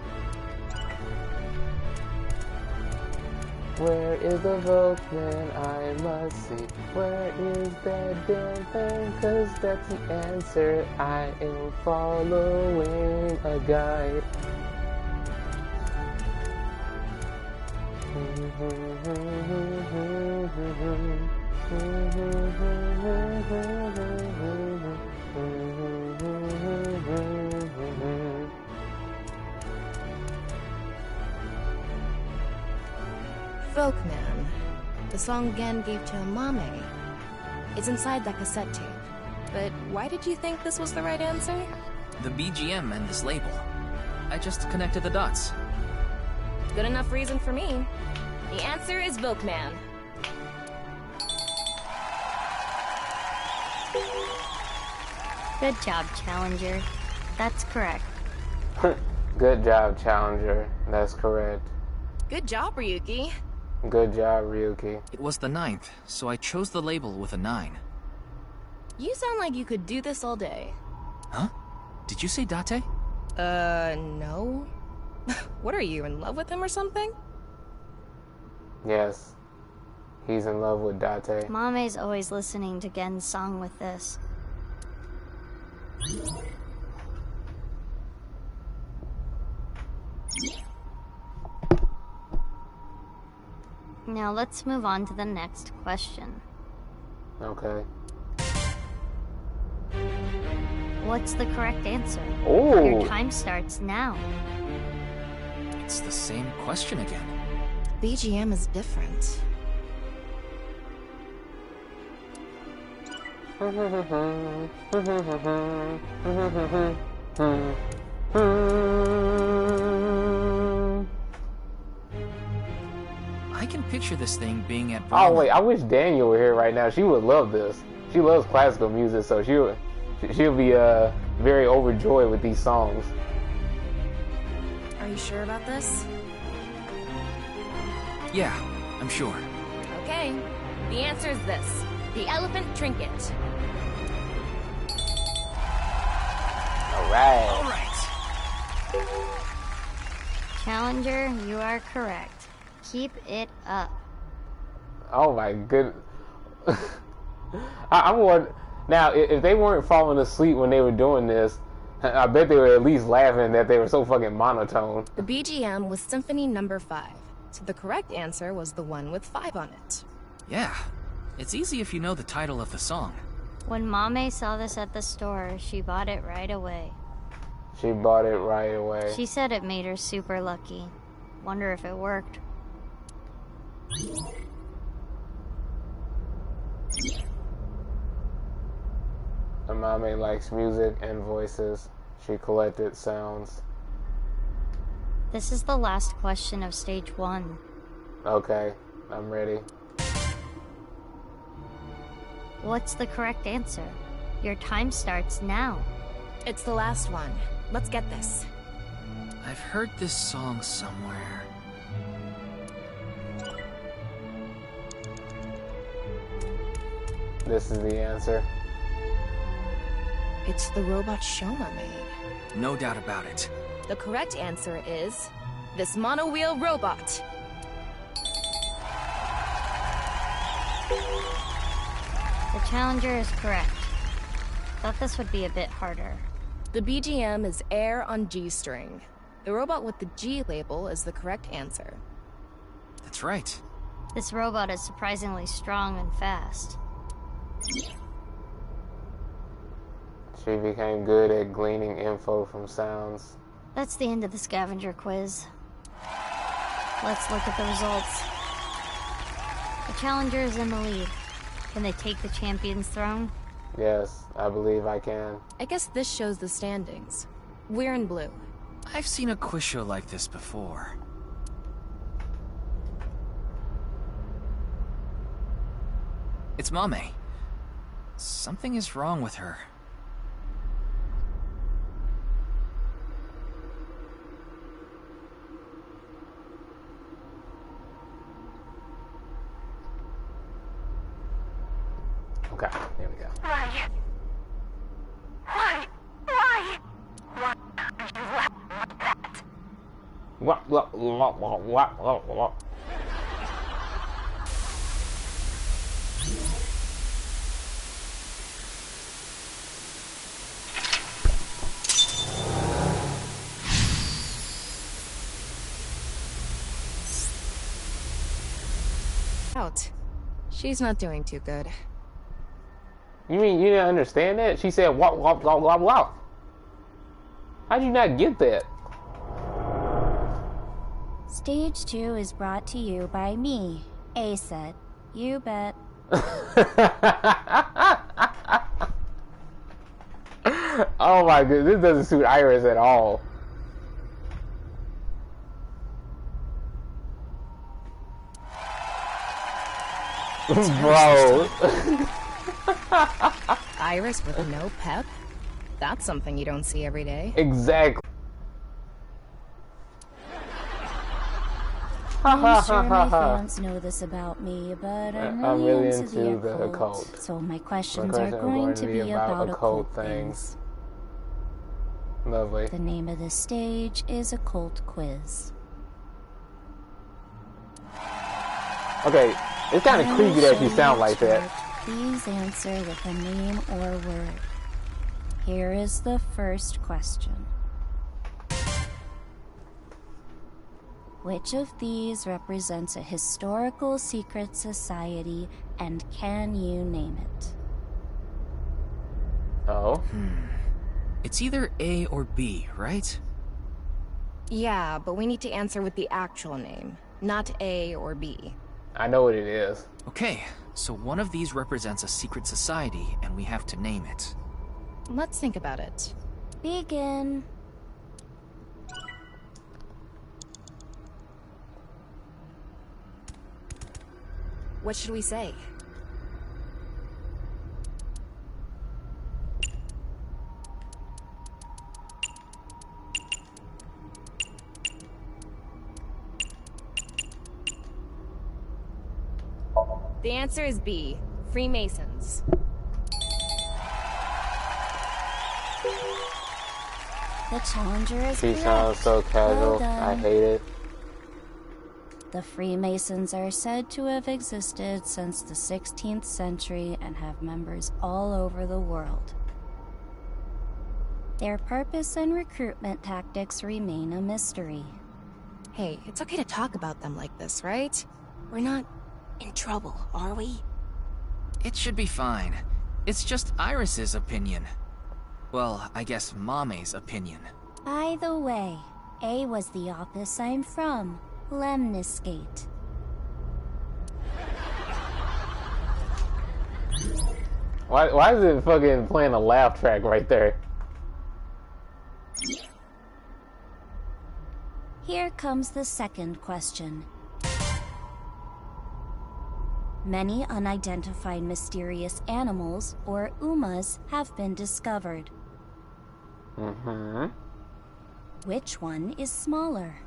Where is the Volkman? I must see. Where is that damn thing? 'Cause that's the answer. I am following a guide. Folkman. The song Gen gave to Mame. It's inside that cassette tape. But why did you think this was the right answer? The BGM and this label. I just connected the dots. Good enough reason for me. The answer is Volkman. Good job, Challenger. That's correct. Good job, Challenger. That's correct. Good job, Ryuki. Good job, Ryuki. It was the 9th, so I chose the label with a 9. You sound like you could do this all day. Huh? Did you say Date? No. What are you, in love with him or something? Yes. He's in love with Date. Mame's always listening to Gen's song with this. Now let's move on to the next question. Okay. What's the correct answer? Ooh. Your time starts now. It's the same question again. BGM is different. I can picture this thing being at Oh wait, I wish Daniel were here right now. She would love this. She loves classical music, so she'll be very overjoyed with these songs. Are you sure about this? Yeah, I'm sure. Okay. The answer is this. The elephant trinket. Alright. All right. Challenger, you are correct. Keep it up. Oh my goodness. I'm wondering, now, if they weren't falling asleep when they were doing this, I bet they were at least laughing that they were so fucking monotone. The BGM was Symphony No. 5, so the correct answer was the one with 5 on it. Yeah, it's easy if you know the title of the song. When Mame saw this at the store, she bought it right away. She bought it right away. She said it made her super lucky. Wonder if it worked. Mame likes music and voices. She collected sounds. This is the last question of stage 1. Okay, I'm ready. What's the correct answer? Your time starts now. It's the last one. Let's get this. I've heard this song somewhere. This is the answer. It's the robot Shoma made. No doubt about it. The correct answer is this mono-wheel robot. The challenger is correct. Thought this would be a bit harder. The BGM is Air on G-string. The robot with the G label is the correct answer. That's right. This robot is surprisingly strong and fast. She became good at gleaning info from sounds. That's the end of the scavenger quiz. Let's look at the results. The challenger is in the lead. Can they take the champion's throne? Yes, I believe I can. I guess this shows the standings. We're in blue. I've seen a quiz show like this before. It's Mame. Something is wrong with her. Okay, here we go. Why are you laughing like that? What? Out. She's not doing too good. You mean you didn't understand that? She said, wop, wop, wop, wop, wop. How'd you not get that? Stage 2 is brought to you by me, A-Set. You bet. Oh my goodness, this doesn't suit Iris at all. Bro. Iris with no pep? That's something you don't see every day. Exactly. I'm sure my fans know this about me, but I'm really into the occult. So my questions are going to be about occult things. Lovely. The name of the stage is Occult Quiz. Okay, it's kind of creepy that you sound like that. Please answer with a name or word. Here is the first question. Which of these represents a historical secret society, and can you name it? Oh? It's either A or B, right? Yeah, but we need to answer with the actual name, not A or B. I know what it is. Okay, so one of these represents a secret society, and we have to name it. Let's think about it. Begin. What should we say? The answer is B, Freemasons. The challenger is She correct. sounds so casual. Well done. I hate it. The Freemasons are said to have existed since the 16th century and have members all over the world. Their purpose and recruitment tactics remain a mystery. Hey, it's okay to talk about them like this, right? We're not in trouble, are we? It should be fine. It's just Iris's opinion. Well, I guess Mame's opinion. By the way, A was the office I'm from, Lemniscate. Why is it fucking playing a laugh track right there? Here comes the second question. Many unidentified mysterious animals, or UMAs, have been discovered. Mm-hmm. Which one is smaller?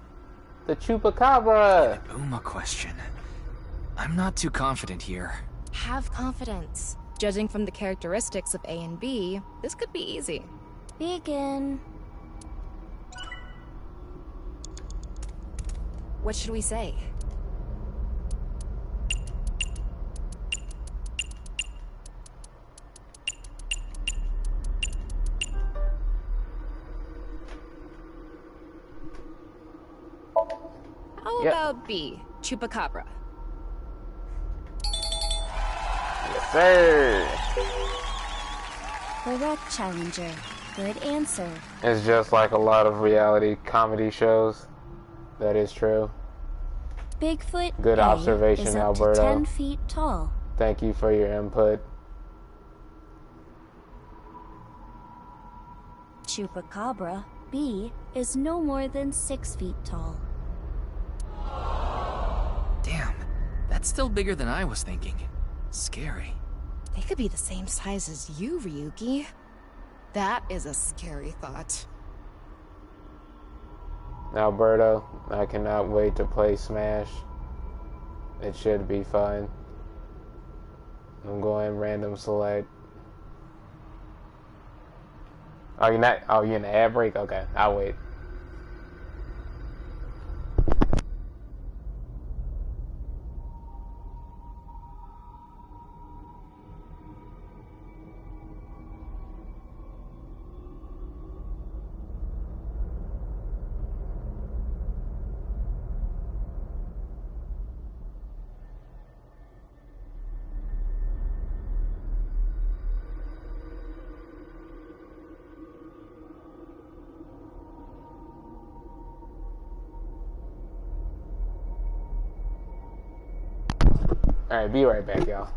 The chupacabra! An UMA question. I'm not too confident here. Have confidence. Judging from the characteristics of A and B, this could be easy. Begin. What should we say? How about B, chupacabra? Yes, sir. Correct, Challenger. Good answer. It's just like a lot of reality comedy shows. That is true. Bigfoot Good A observation, is up Alberto. to 10 feet tall. Thank you for your input. Chupacabra B is no more than 6 feet tall. Damn, that's still bigger than I was thinking. Scary. They could be the same size as you, Ryuki. That is a scary thought. Alberto, I cannot wait to play Smash. It should be fun. I'm going random select. Oh, you're not? Oh, you're in the ad break? Okay, I'll wait. Alright, be right back, y'all.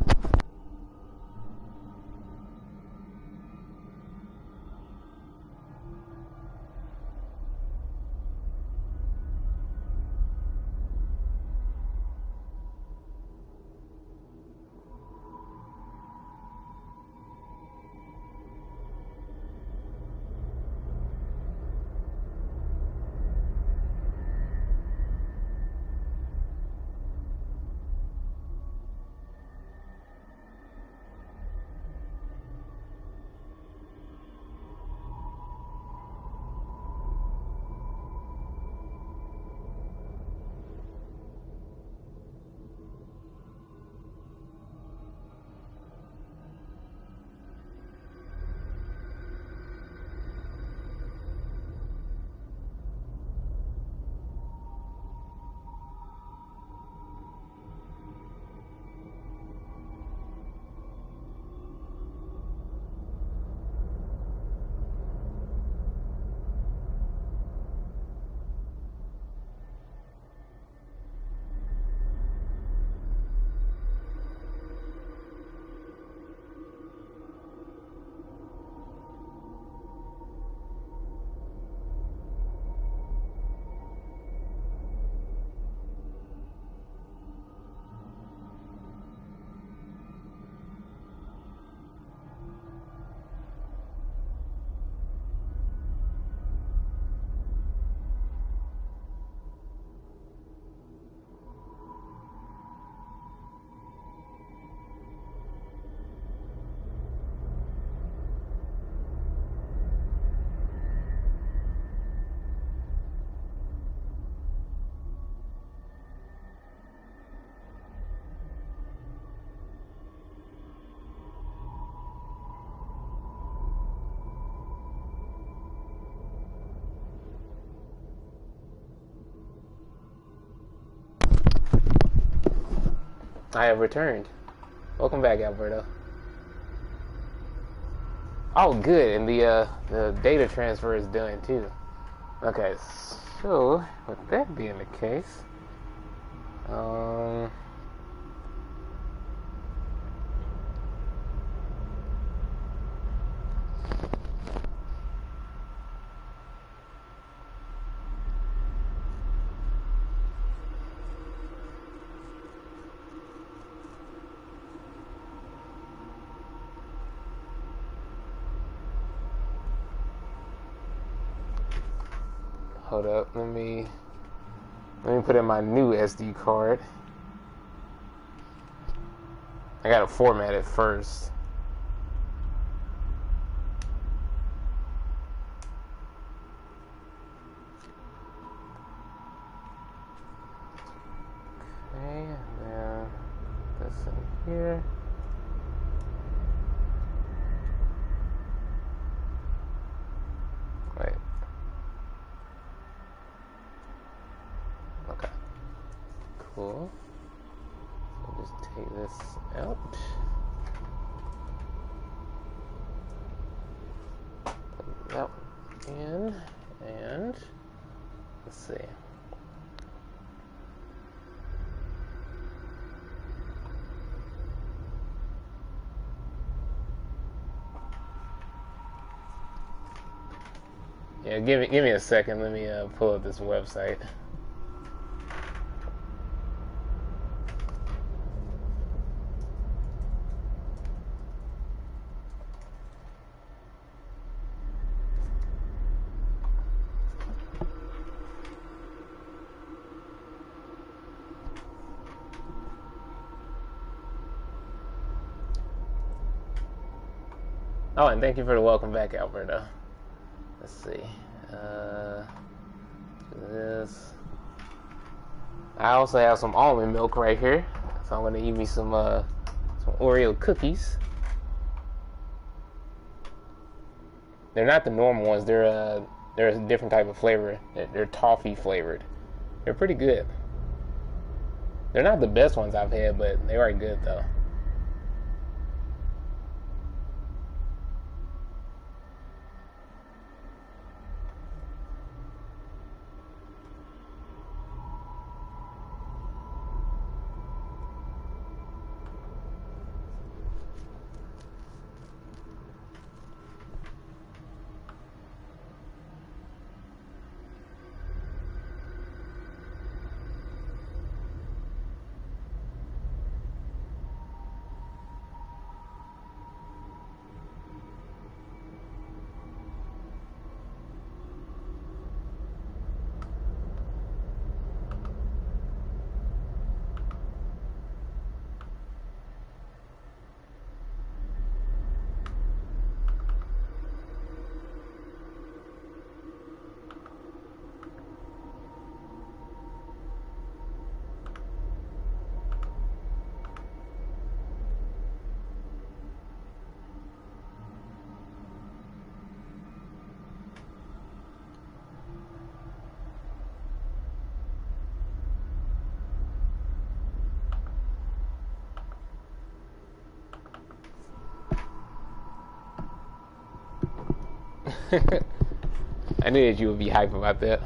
I have returned. Welcome back, Alberto. Oh, good, and the data transfer is done too. Okay, so with that being the case, Hold up, let me put in my new SD card. I gotta format it first. Okay, and then this in here. Wait. Okay. Cool. So just take this out. Put that one in, and let's see. Yeah, give me a second. Let me pull up this website. Oh, and thank you for the welcome back, Alberto. Let's see. This. I also have some almond milk right here, so I'm gonna eat me some Oreo cookies. They're not the normal ones. They're a different type of flavor. They're toffee flavored. They're pretty good. They're not the best ones I've had, but they are good though. I knew that you would be hype about that.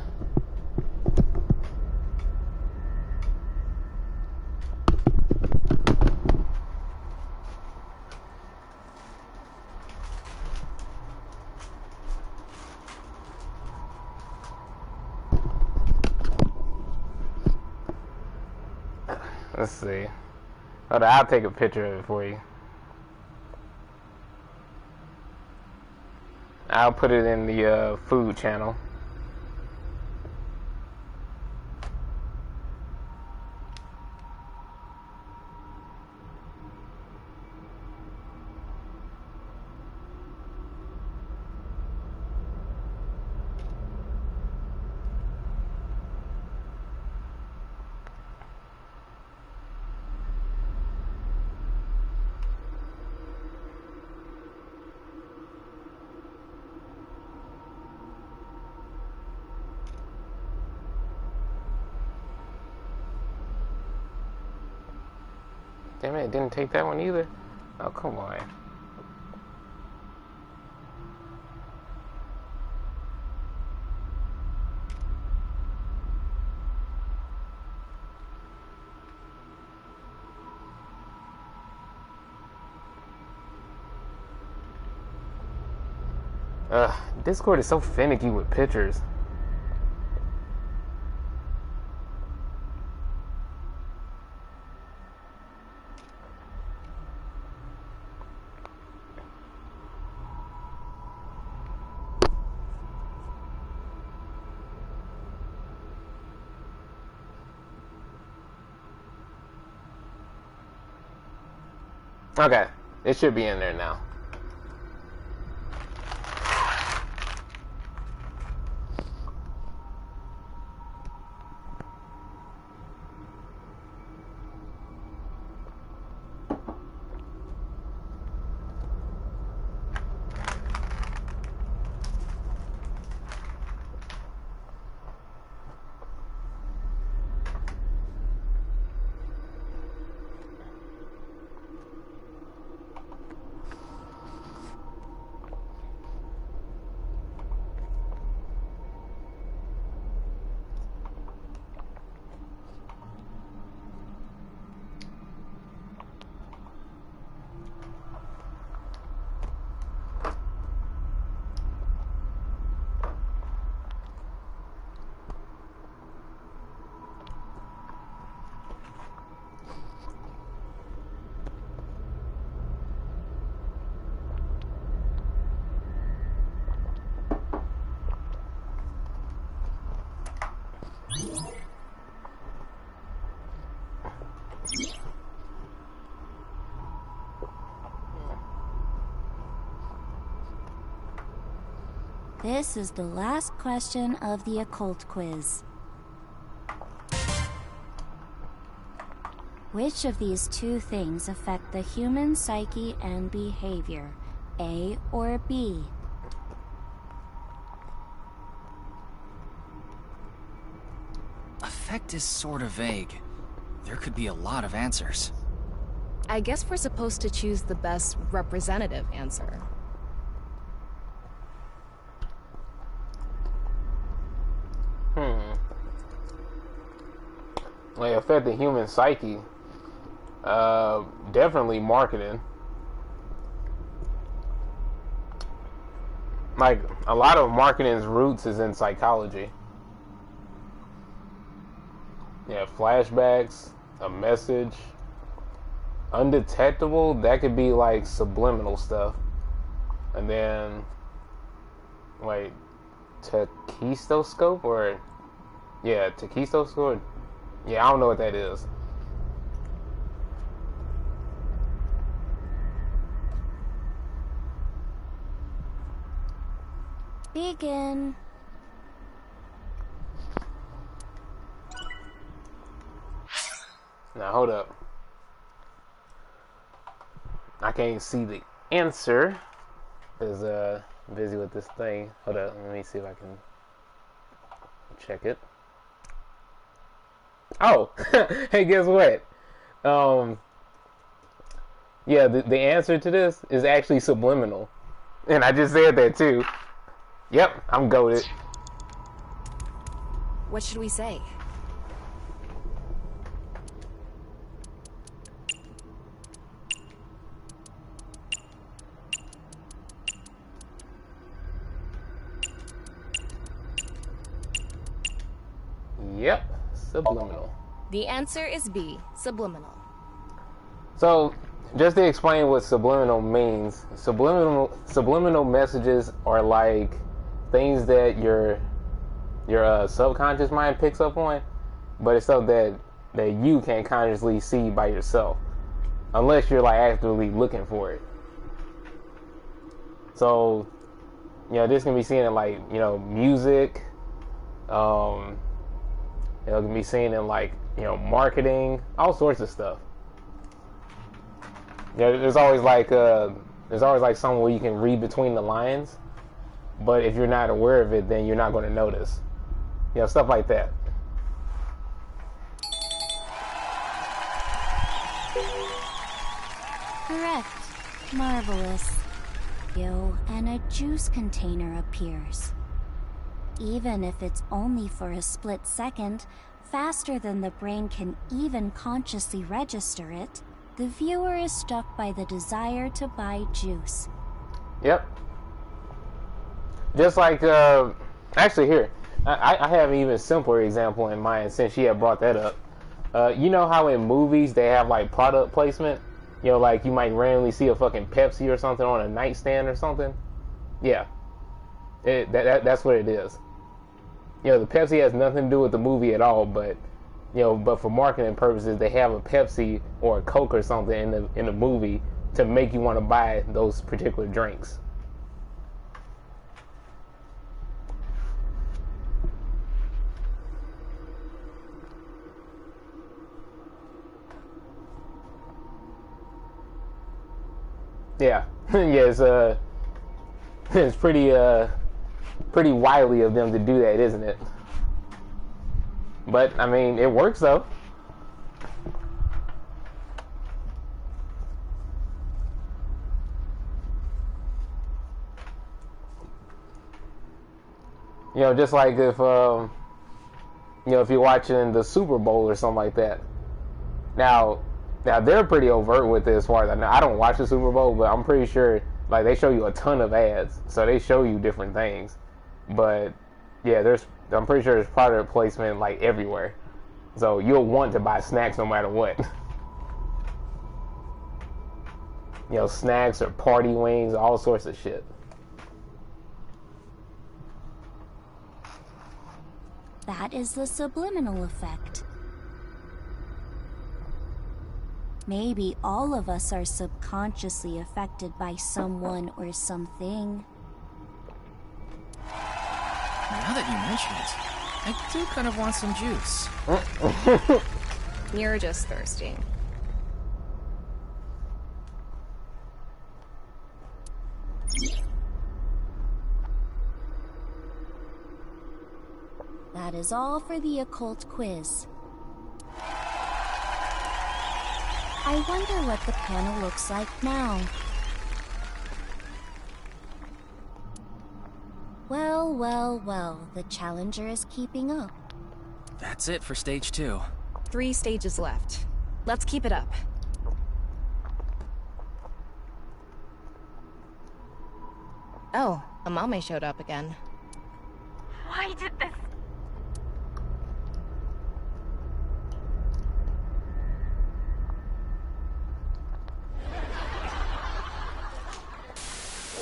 Let's see. Hold on, I'll take a picture of it for you. I'll put it in the food channel. Damn it, it didn't take that one either. Oh, come on. Discord is so finicky with pictures. Okay, it should be in there now. This is the last question of the occult quiz. Which of these two things affect the human psyche and behavior? A or B? Affect is sort of vague. There could be a lot of answers. I guess we're supposed to choose the best representative answer. Like, affect the human psyche. Definitely marketing. Like, a lot of marketing's roots is in psychology. Yeah, flashbacks, a message. Undetectable, that could be like subliminal stuff. And then, wait, Tachistoscope or, yeah, Tachistoscope? Yeah, I don't know what that is. Begin. Now, hold up. I can't see the answer. Is busy with this thing. Hold up, let me see if I can check it. Oh, hey, guess what? Yeah, the answer to this is actually subliminal. And I just said that too. Yep, I'm goated. What should we say? Yep, subliminal. The answer is B, subliminal. So, just to explain what subliminal means, subliminal messages are like things that your subconscious mind picks up on, but it's stuff that you can't consciously see by yourself, unless you're like actively looking for it. So, this can be seen in like music. It can be seen in like marketing, all sorts of stuff. There's always like somewhere where you can read between the lines, but if you're not aware of it, then you're not going to notice. Stuff like that. Correct. Marvelous. And a juice container appears. Even if it's only for a split second, faster than the brain can even consciously register it, the viewer is struck by the desire to buy juice. Yep. Just like, actually here, I have an even simpler example in mind since she had brought that up. You know how in movies they have like product placement? Like you might randomly see a fucking Pepsi or something on a nightstand or something? Yeah. That's what it is. The Pepsi has nothing to do with the movie at all, but but for marketing purposes, they have a Pepsi or a Coke or something in the movie to make you want to buy those particular drinks. Yeah, yeah, it's pretty wily of them to do that, isn't it? But I mean, it works though. You know, just like if you know, if you're watching the Super Bowl or something like that. Now they're pretty overt with it as far as I know. I don't watch the Super Bowl, but I'm pretty sure like they show you a ton of ads, so they show you different things. But yeah, I'm pretty sure there's product placement like everywhere, so you'll want to buy snacks no matter what. You know, snacks or party wings, all sorts of shit. That is the subliminal effect. Maybe all of us are subconsciously affected by someone or something. Now that you mention it, I do kind of want some juice. You're just thirsty. That is all for the occult quiz. I wonder what the panel looks like now. Well, well, well, the challenger is keeping up. That's it for stage 2. 3 stages left. Let's keep it up. Oh, Amame showed up again. Why did this?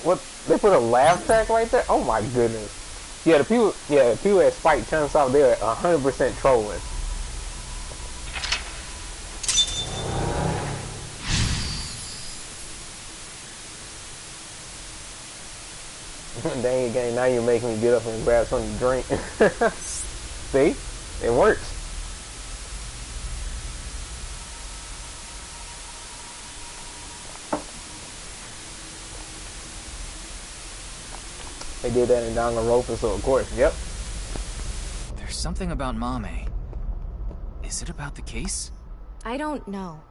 What? They put a laugh track right there? Oh my goodness. Yeah, the people that Spike Chunsoft, they're 100% trolling. Dang it, gang, now you're making me get up and grab something to drink. See? It works. They did that in Danganronpa, so of course, yep. There's something about Mame. Is it about the case? I don't know.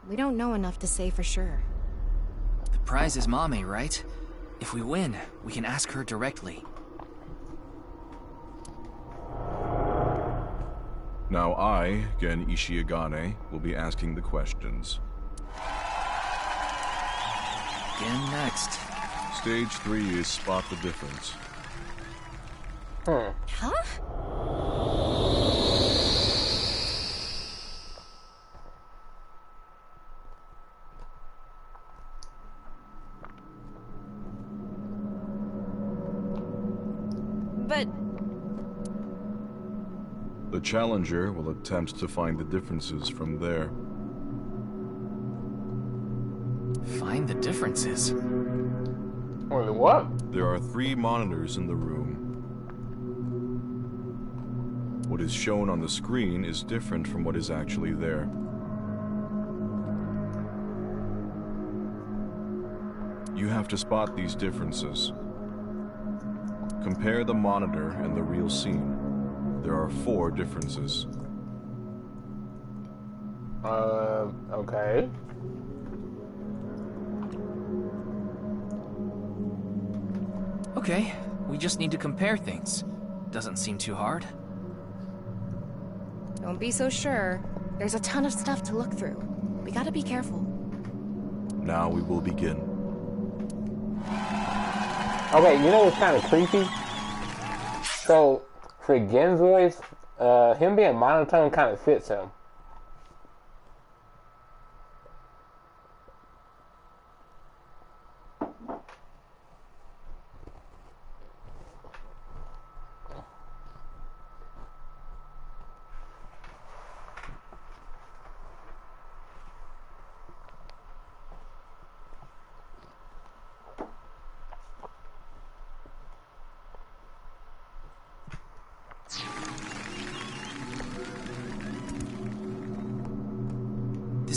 We don't know enough to say for sure. The prize is Mame, right? If we win, we can ask her directly. Now I, Gen Ishiagane, will be asking the questions. Gen next. Stage 3 is spot the difference. Huh? But... The challenger will attempt to find the differences from there. Find the differences? Wait, what? There are 3 monitors in the room. What is shown on the screen is different from what is actually there. You have to spot these differences. Compare the monitor and the real scene. There are 4 differences. Okay. Okay, we just need to compare things. Doesn't seem too hard. Don't be so sure. There's a ton of stuff to look through. We gotta be careful. Now we will begin. Okay, you know what's kind of creepy? So, for Gen's voice, him being monotone kind of fits him.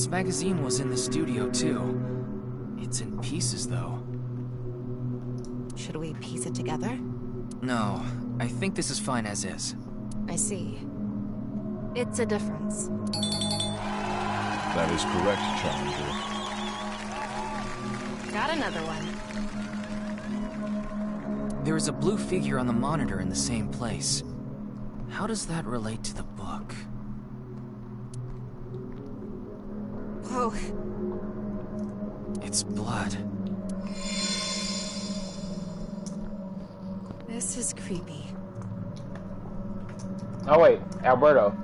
This magazine was in the studio, too. It's in pieces, though. Should we piece it together? No, I think this is fine as is. I see. It's a difference. That is correct, Challenger. Got another one. There is a blue figure on the monitor in the same place. How does that relate to the book? Whoa. It's blood. This is creepy. Oh wait, Alberto.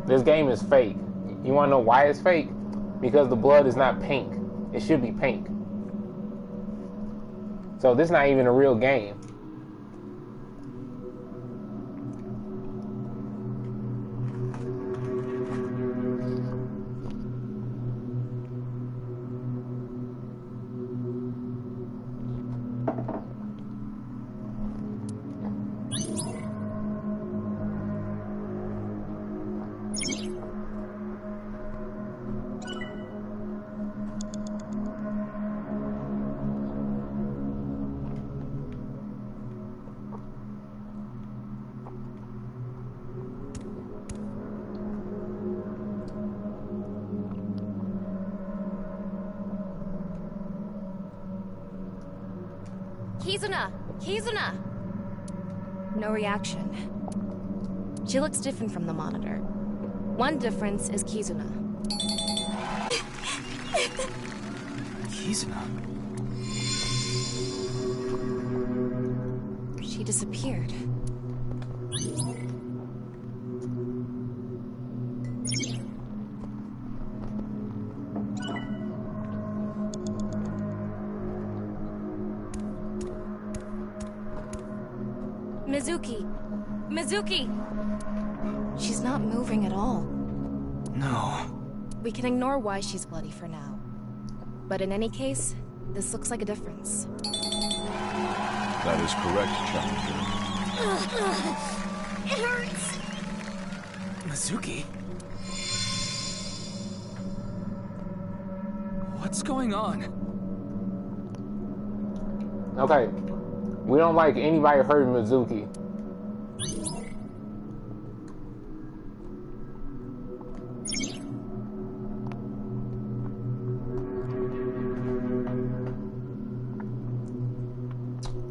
This game is fake. You wanna know why it's fake? Because the blood is not pink. It should be pink. So this is not even a real game. Kizuna! No reaction. She looks different from the monitor. One difference is Kizuna. Kizuna? She disappeared. Mizuki! She's not moving at all. No. We can ignore why she's bloody for now. But in any case, this looks like a difference. That is correct, Challenger. It hurts. Mizuki? What's going on? Okay. We don't like anybody hurting Mizuki.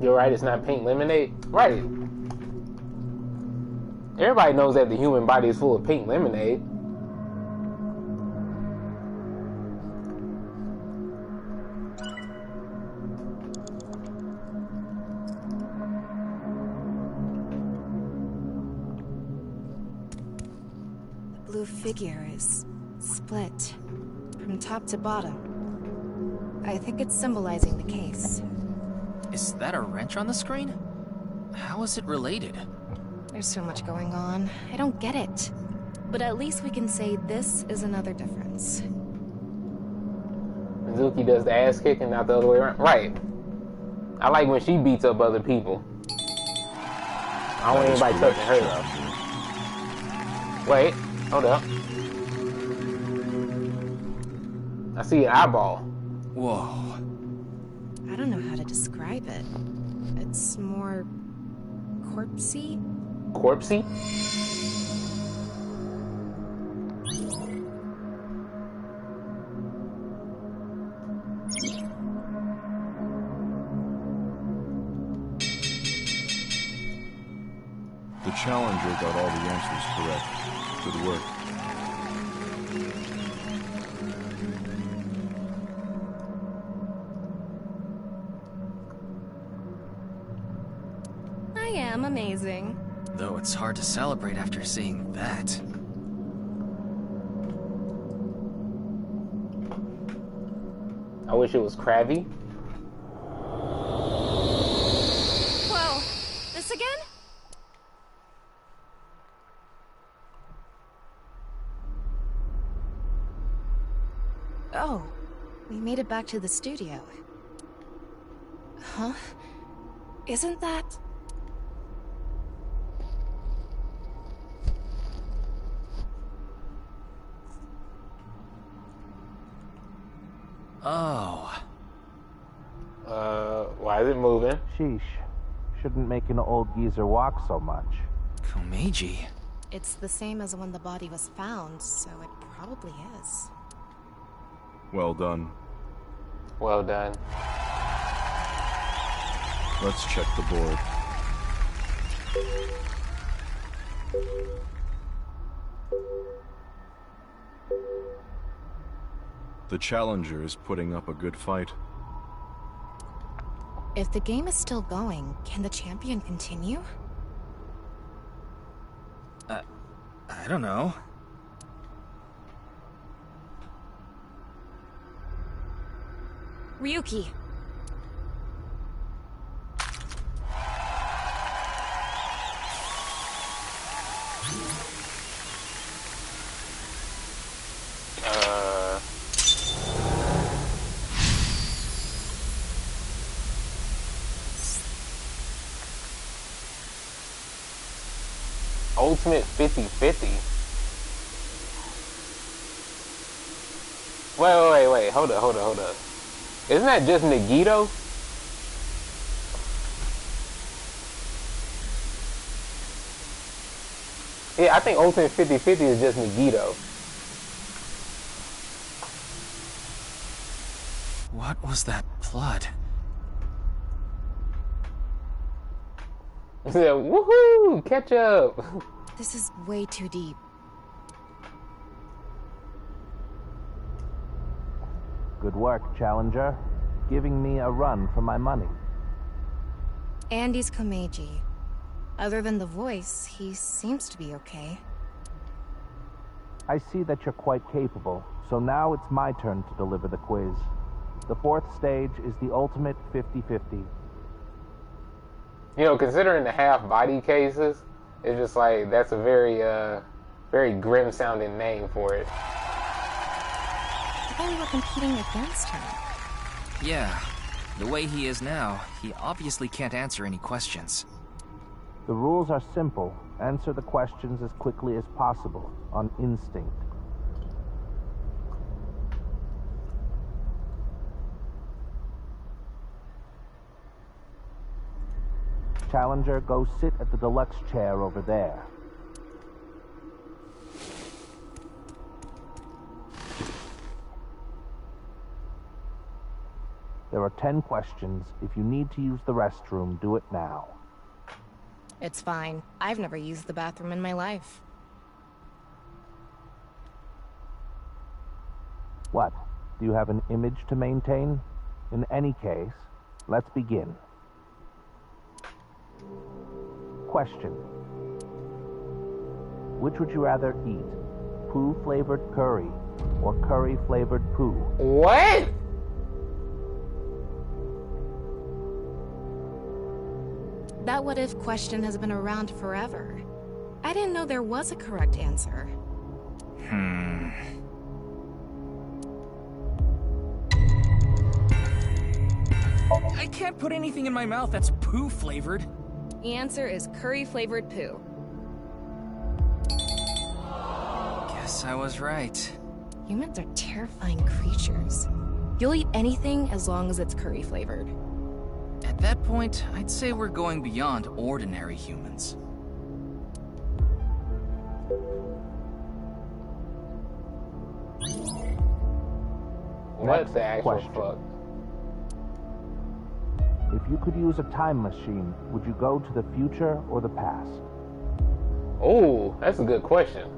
You're right, it's not pink lemonade. Right. Everybody knows that the human body is full of pink lemonade. The blue figure is split from top to bottom. I think it's symbolizing the case. Is that a wrench on the screen? How is it related? There's so much going on. I don't get it. But at least we can say this is another difference. Mizuki does the ass kicking, not the other way around. Right. I like when she beats up other people. I don't want anybody touching her though. Wait, hold up. I see an eyeball. Whoa. I don't know how to describe it. It's more corpsey? Corpsey? The Challenger got all the answers correct. Good work. I am amazing. Though it's hard to celebrate after seeing that. I wish it was Krabby. Whoa! This again? Oh, we made it back to the studio. Huh? Isn't that... Oh. Why is it moving? Sheesh. Shouldn't make an old geezer walk so much. Komeiji. It's the same as when the body was found, so it probably is. Well done. Well done. Let's check the board. The challenger is putting up a good fight. If the game is still going, can the champion continue? I don't know. Ryuki. Ultimate 50-50. Wait. Hold up. Isn't that just Nagito? Yeah, I think Ultimate 50-50 is just Nagito. What was that blood? Yeah, woohoo! Catch up! This is way too deep. Good work, Challenger. Giving me a run for my money. Andy's Komeiji. Other than the voice, he seems to be okay. I see that you're quite capable, so now it's my turn to deliver the quiz. The fourth stage is the ultimate 50-50. You know, considering the half-body cases, it's just like, that's a very, very grim-sounding name for it. I thought we were competing against him. Yeah. The way he is now, he obviously can't answer any questions. The rules are simple. Answer the questions as quickly as possible, on instinct. Challenger, go sit at the deluxe chair over there. There are 10 questions. If you need to use the restroom, do it now. It's fine. I've never used the bathroom in my life. What? Do you have an image to maintain? In any case, let's begin. Question. Which would you rather eat? Poo-flavored curry or curry-flavored poo? What? That what-if question has been around forever. I didn't know there was a correct answer. I can't put anything in my mouth that's poo-flavored. The answer is curry-flavored poo. Guess I was right. Humans are terrifying creatures. You'll eat anything as long as it's curry-flavored. At that point, I'd say we're going beyond ordinary humans. What's the actual fuck? If you could use a time machine, would you go to the future or the past? Oh, that's a good question.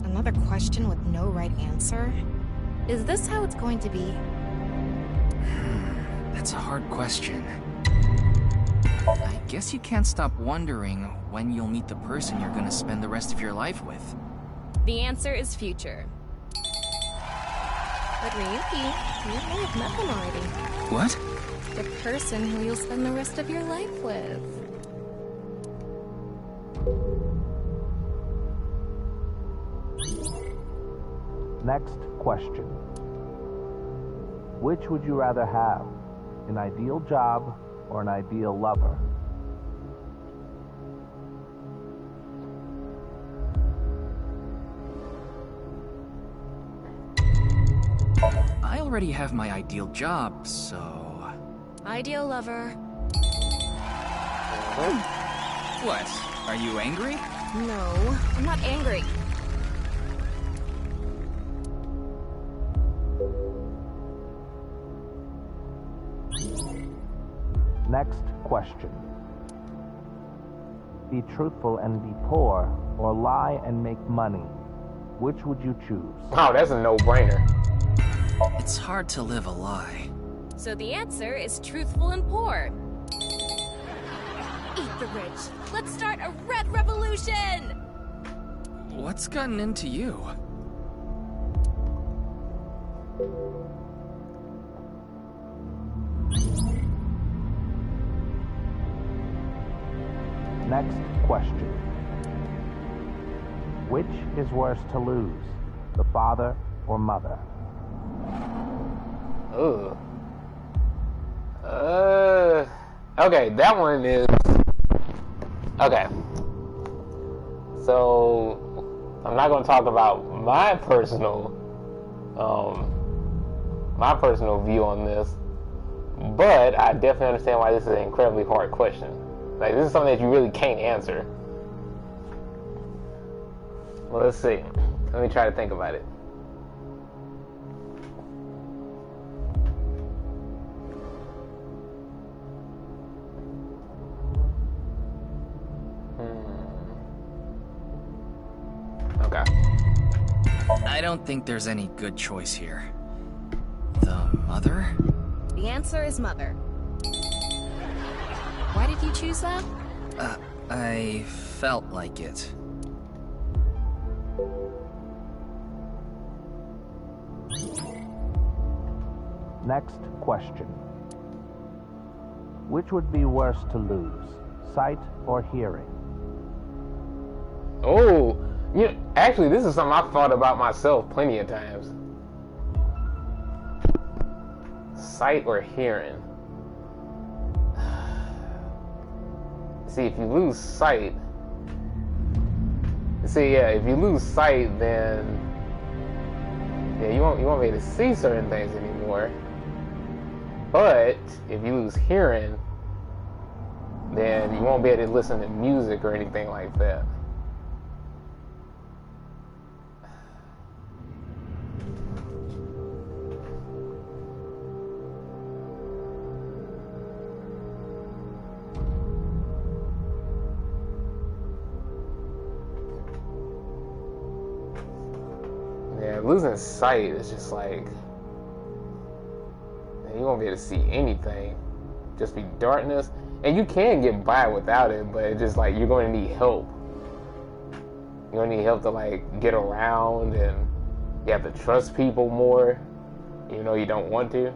Another question with no right answer? Is this how it's going to be? That's a hard question. I guess you can't stop wondering when you'll meet the person you're gonna spend the rest of your life with. The answer is future. But Ryuki, you may have met them already. What? The person who you'll spend the rest of your life with. Next question. Which would you rather have? An ideal job or an ideal lover? I already have my ideal job, so... Ideal lover. What? Are you angry? No, I'm not angry. Next question. Be truthful and be poor, or lie and make money. Which would you choose? Oh, that's a no-brainer. It's hard to live a lie. So the answer is truthful and poor. Eat the rich. Let's start a red revolution! What's gotten into you? Next question. Which is worse to lose, the father or mother? Ugh. Okay, that one is... Okay. So, I'm not going to talk about my personal view on this, but I definitely understand why this is an incredibly hard question. Like, this is something that you really can't answer. Well, let's see. Let me try to think about it. Okay. I don't think there's any good choice here. The mother? The answer is mother. Why did you choose that? I felt like it. Next question. Which would be worse to lose, sight or hearing? Oh, actually, this is something I've thought about myself plenty of times. Sight or hearing? See, if you lose sight... See, yeah, if you lose sight, then... Yeah, you won't be able to see certain things anymore. But, if you lose hearing, then you won't be able to listen to music or anything like that. Yeah, losing sight is just like, you won't be able to see anything. Just be darkness. And you can get by without it, but it's just like you're going to need help. You're going to need help to like get around, and you have to trust people more, even though you don't want to.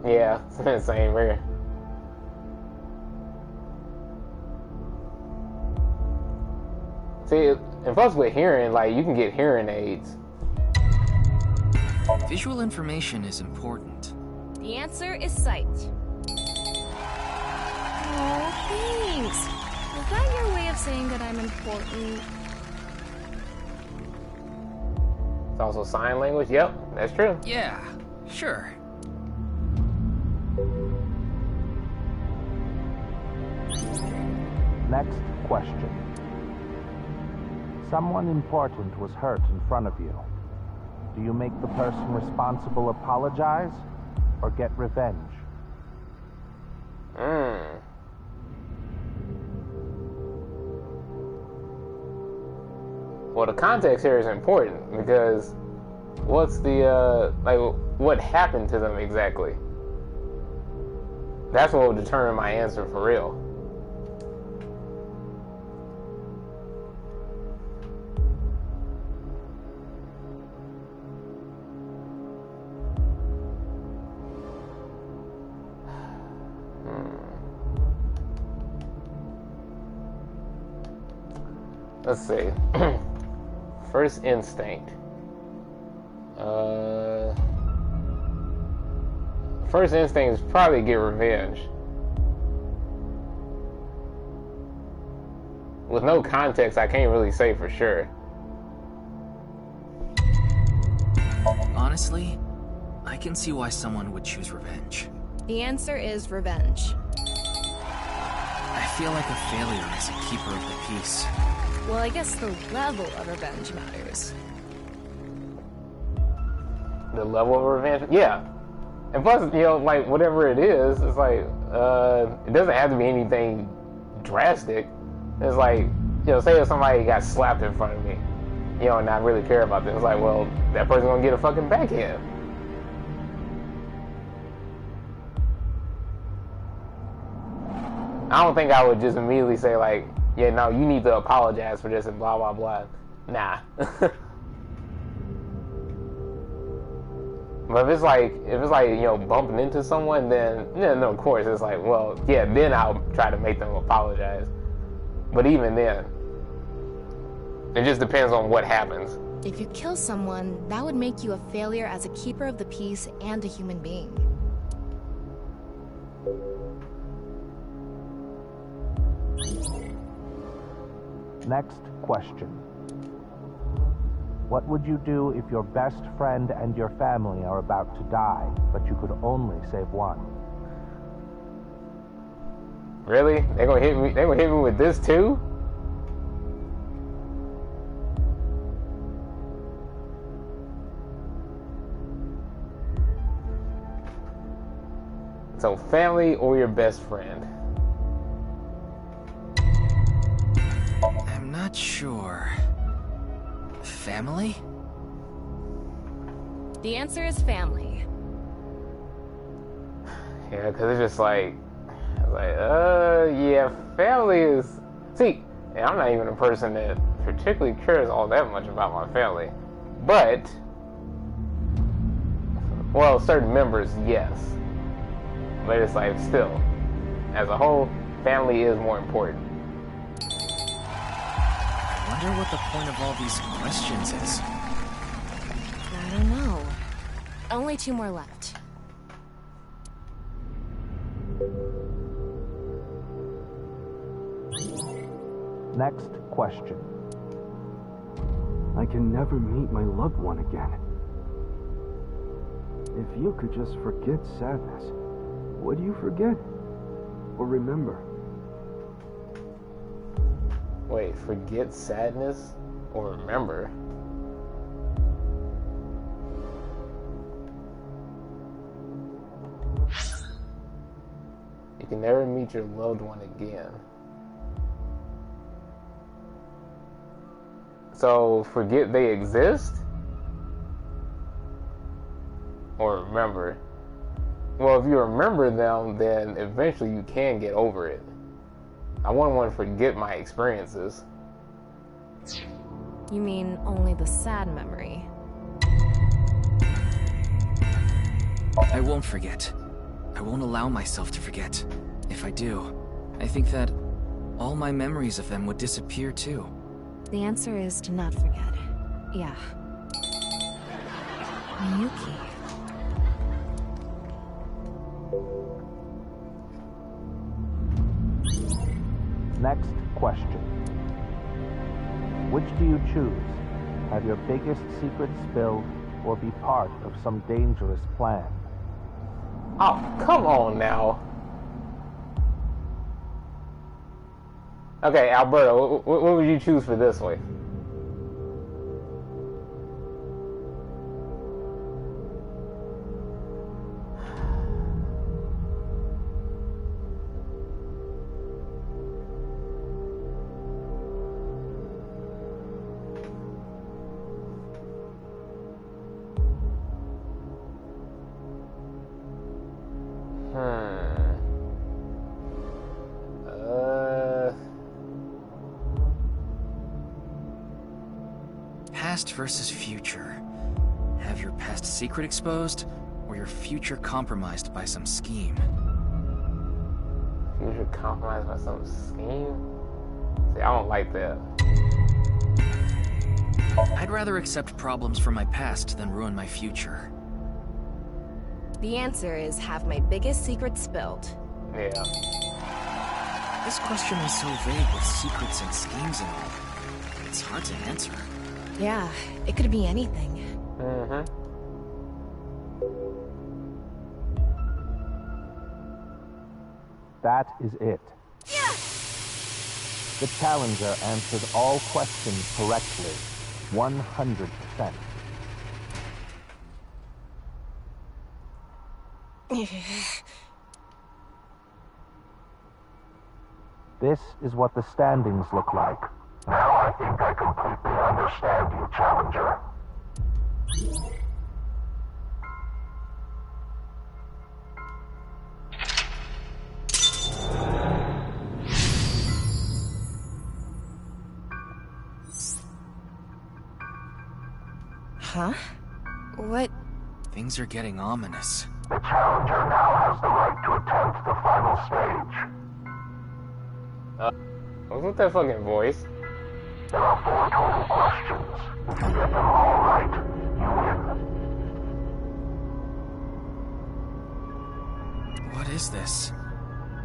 Yeah, same here. See, and plus with hearing, like, you can get hearing aids. Visual information is important. The answer is sight. Oh, thanks. Is that your way of saying that I'm important? It's also sign language. Yep, that's true. Yeah, sure. Next question. Someone important was hurt in front of you. Do you make the person responsible apologize or get revenge? Well, the context here is important because what's the, what happened to them exactly? That's what will determine my answer for real. Let's see. First instinct. First instinct is probably get revenge. With no context, I can't really say for sure. Honestly, I can see why someone would choose revenge. The answer is revenge. I feel like a failure as a keeper of the peace. Well, I guess the level of revenge matters. The level of revenge? Yeah. And plus, you know, like, whatever it is, it's like, it doesn't have to be anything drastic. It's like, you know, say if somebody got slapped in front of me, you know, and I really care about this, it's like, well, that person's gonna get a fucking backhand. I don't think I would just immediately say, like, yeah, no, you need to apologize for this and blah, blah, blah. Nah. But if it's like, you know, bumping into someone, then, yeah, no, of course, it's like, well, yeah, then I'll try to make them apologize. But even then, it just depends on what happens. If you kill someone, that would make you a failure as a keeper of the peace and a human being. Next question. What would you do if your best friend and your family are about to die, but you could only save one? Really? They're gonna hit me? They're gonna hit me with this too? So, family or your best friend? I'm not sure. Family? The answer is family. Yeah, because it's just like, yeah, family is... See, I'm not even a person that particularly cares all that much about my family. But, well, certain members, yes. But it's like, still, as a whole, family is more important. I wonder what the point of all these questions is. I don't know. Only 2 more left. Next question. I can never meet my loved one again. If you could just forget sadness, what do you forget? Or remember? Wait, forget sadness or remember? You can never meet your loved one again. So, forget they exist? Or remember? Well, if you remember them, then eventually you can get over it. I wouldn't want to forget my experiences. You mean only the sad memory? I won't forget. I won't allow myself to forget. If I do, I think that all my memories of them would disappear too. The answer is to not forget. Yeah. Miyuki. Next question. Which do you choose? Have your biggest secret spilled or be part of some dangerous plan? Oh, come on now. Okay, Alberto, what would you choose for this one? Past versus future. Have your past secret exposed, or your future compromised by some scheme? Future compromised by some scheme? See, I don't like that. I'd rather accept problems from my past than ruin my future. The answer is have my biggest secret spilled. Yeah. This question was so vague with secrets and schemes and all. It's hard to answer. Yeah, it could be anything. Mm-hmm. That is it. Yeah! The challenger answered all questions correctly. 100%. This is what the standings look like. Now I think I completely understand you, Challenger. Huh? What? Things are getting ominous. The Challenger now has the right to attempt the final stage. What's with that fucking voice? There are 4 total questions. If you get them all right, you win. What is this?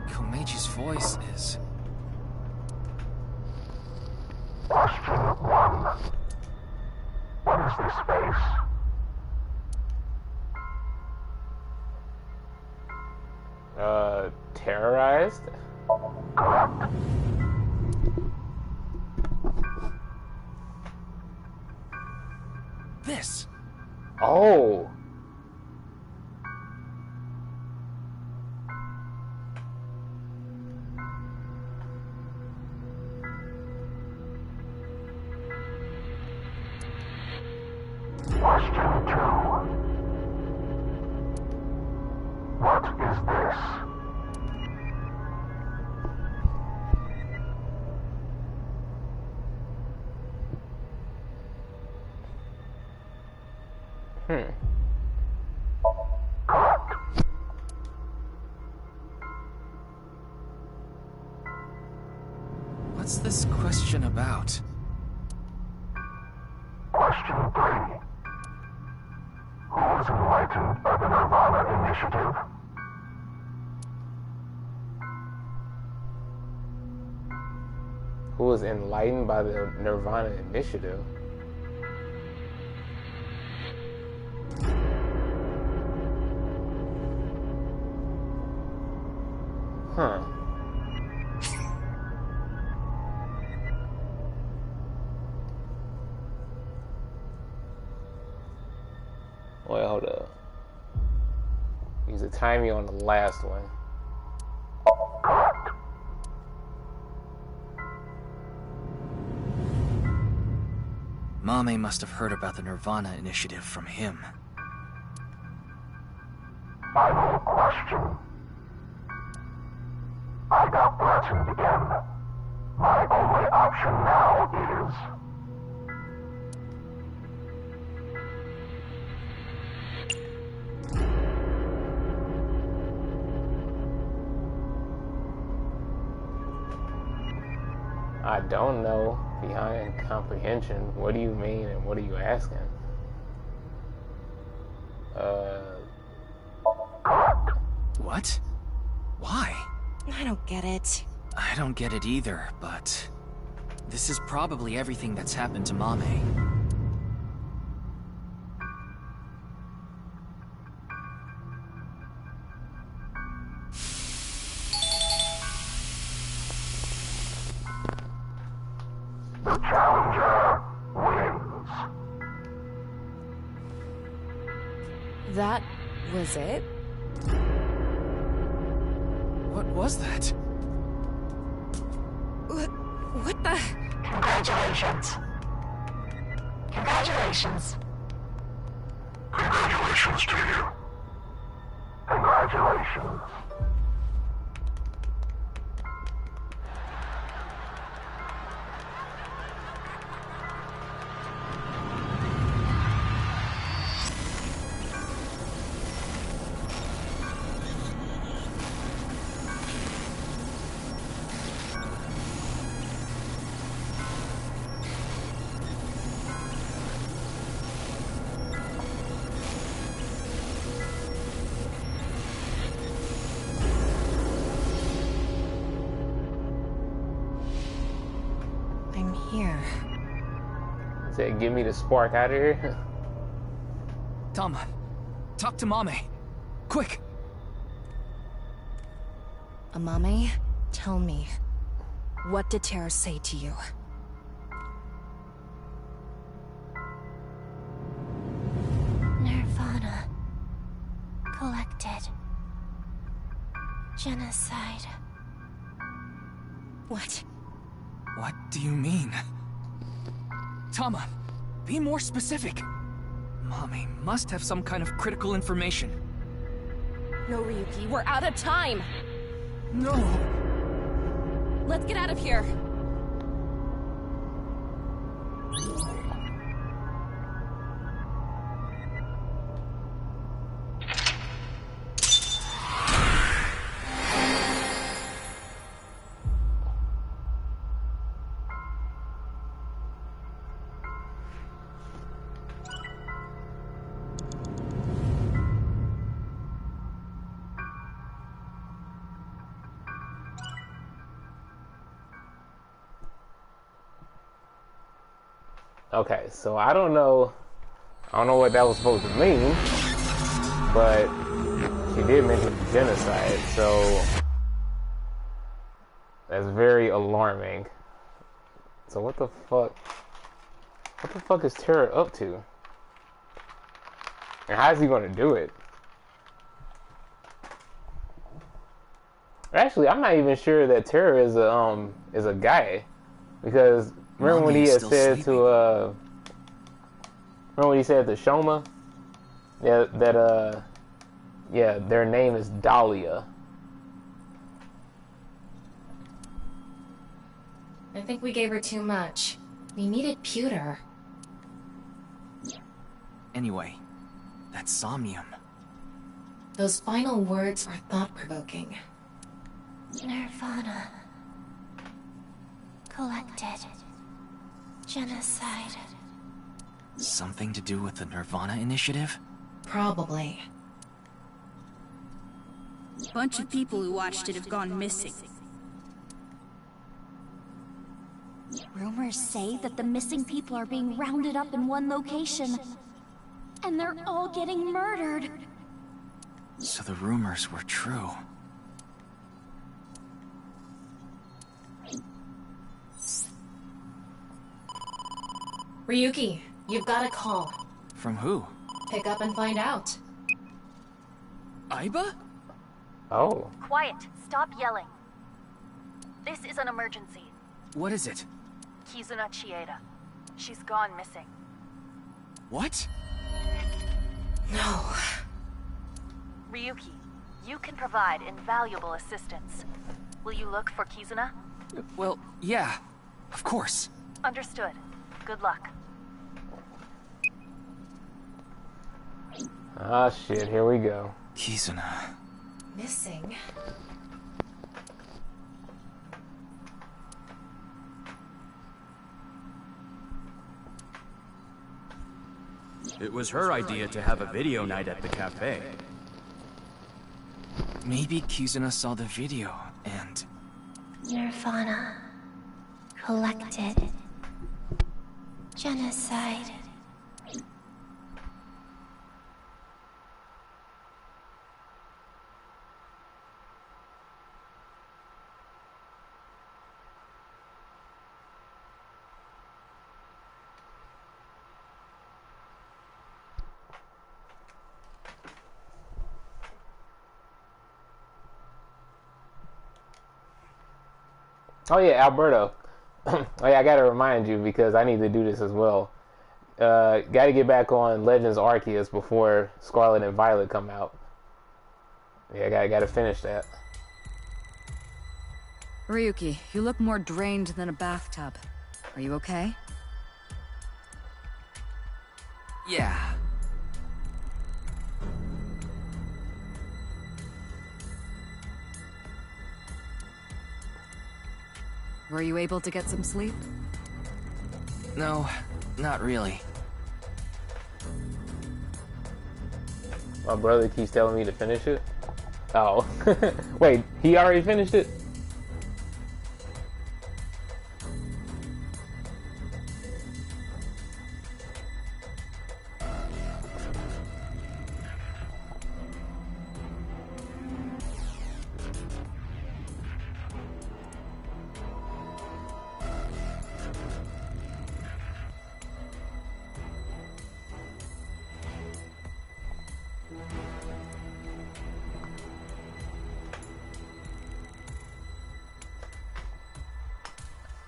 Komeji's voice is... Question 1. What is this space? Terrorized? Correct. This. Oh. Question 2. What is this? Correct. What's this question about? Question 3. Who was enlightened by the Nirvana Initiative? Who was enlightened by the Nirvana Initiative? Huh. Wait, hold up. Use a timing on the last one. Correct. Mame must have heard about the Nirvana Initiative from him. Final question. I got threatened again. My only option now is... I don't know. Behind comprehension, what do you mean and what are you asking? What? Why? I don't get it. I don't get it either, but... this is probably everything that's happened to Mame. The Challenger wins. That was it? What was that? What the? Congratulations. Congratulations. Congratulations to you. Congratulations. here. Said, "Give me the spark out of here." Tama, talk to Mame. Quick! Amame, tell me, what did Terra say to you? Nirvana. Collected. Genocide. What? What do you mean? Tama, be more specific. Mame must have some kind of critical information. No, Ryuki, we're out of time! No! Let's get out of here! Okay, so I don't know what that was supposed to mean, but she did mention genocide, so that's very alarming. So what the fuck is Terra up to? And how is he gonna do it? Actually, I'm not even sure that Terra is a guy, because remember when he had said to remember when he said to Shoma that their name is Dahlia. I think we gave her too much. We needed pewter. Anyway, that's somnium. Those final words are thought-provoking. Nirvana. Collected. Genocide. Something to do with the Nirvana initiative? Probably. A bunch of people who watched it have gone missing. Rumors say that the missing people are being rounded up in one location. And they're all getting murdered. So the rumors were true. Ryuki, you've got a call. From who? Pick up and find out. Aiba? Oh. Quiet. Stop yelling. This is an emergency. What is it? Kizuna Chieda. She's gone missing. What? No. Ryuki, you can provide invaluable assistance. Will you look for Kizuna? Well, yeah. Of course. Understood. Good luck. Ah, shit, here we go. Kizuna. Missing? It was her idea to have a video night at the cafe. Maybe Kizuna saw the video, and... Nirvana. Collected. Genocide. Oh yeah, Alberto. Oh yeah, I gotta remind you because I need to do this as well. Gotta get back on Legends Arceus before Scarlet and Violet come out. Yeah, I gotta finish that. Ryuki, you look more drained than a bathtub. Are you okay? Yeah. Were you able to get some sleep? No, not really. My brother keeps telling me to finish it. Oh. Wait, he already finished it?